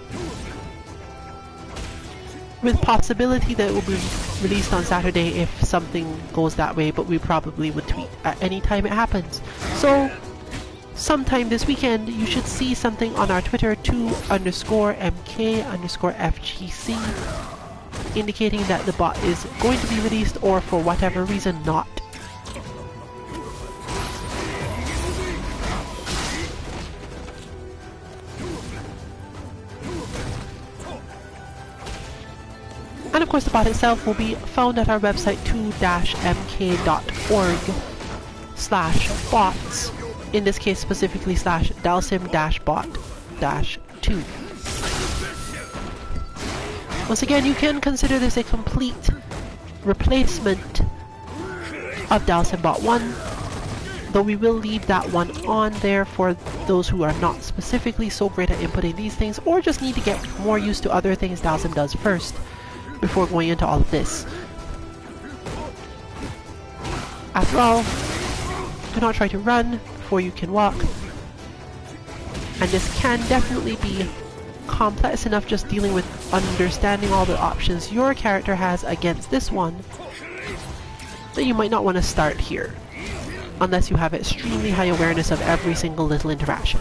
with possibility that it will be released on Saturday if something goes that way, but we probably would tweet at any time it happens. So, sometime this weekend, you should see something on our Twitter, 2_MK_FGC, indicating that the bot is going to be released, or for whatever reason not. And of course the bot itself will be found at our website 2-mk.org/bots, in this case specifically /Dhalsim-bot-2. Once again, you can consider this a complete replacement of Dhalsim Bot 1, though we will leave that one on there for those who are not specifically so great at inputting these things, or just need to get more used to other things Dhalsim does first before going into all of this. After all, do not try to run before you can walk, and this can definitely be complex enough just dealing with understanding all the options your character has against this one, that you might not want to start here, unless you have extremely high awareness of every single little interaction.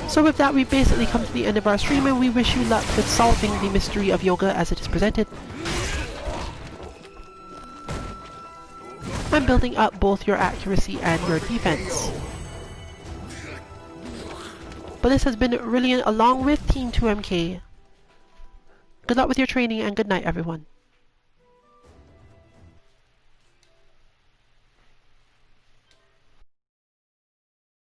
So with that, we've basically come to the end of our stream, and we wish you luck with solving the mystery of yoga as it is presented. And building up both your accuracy and your defense. But this has been Rillian along with Team 2MK. Good luck with your training and good night, everyone.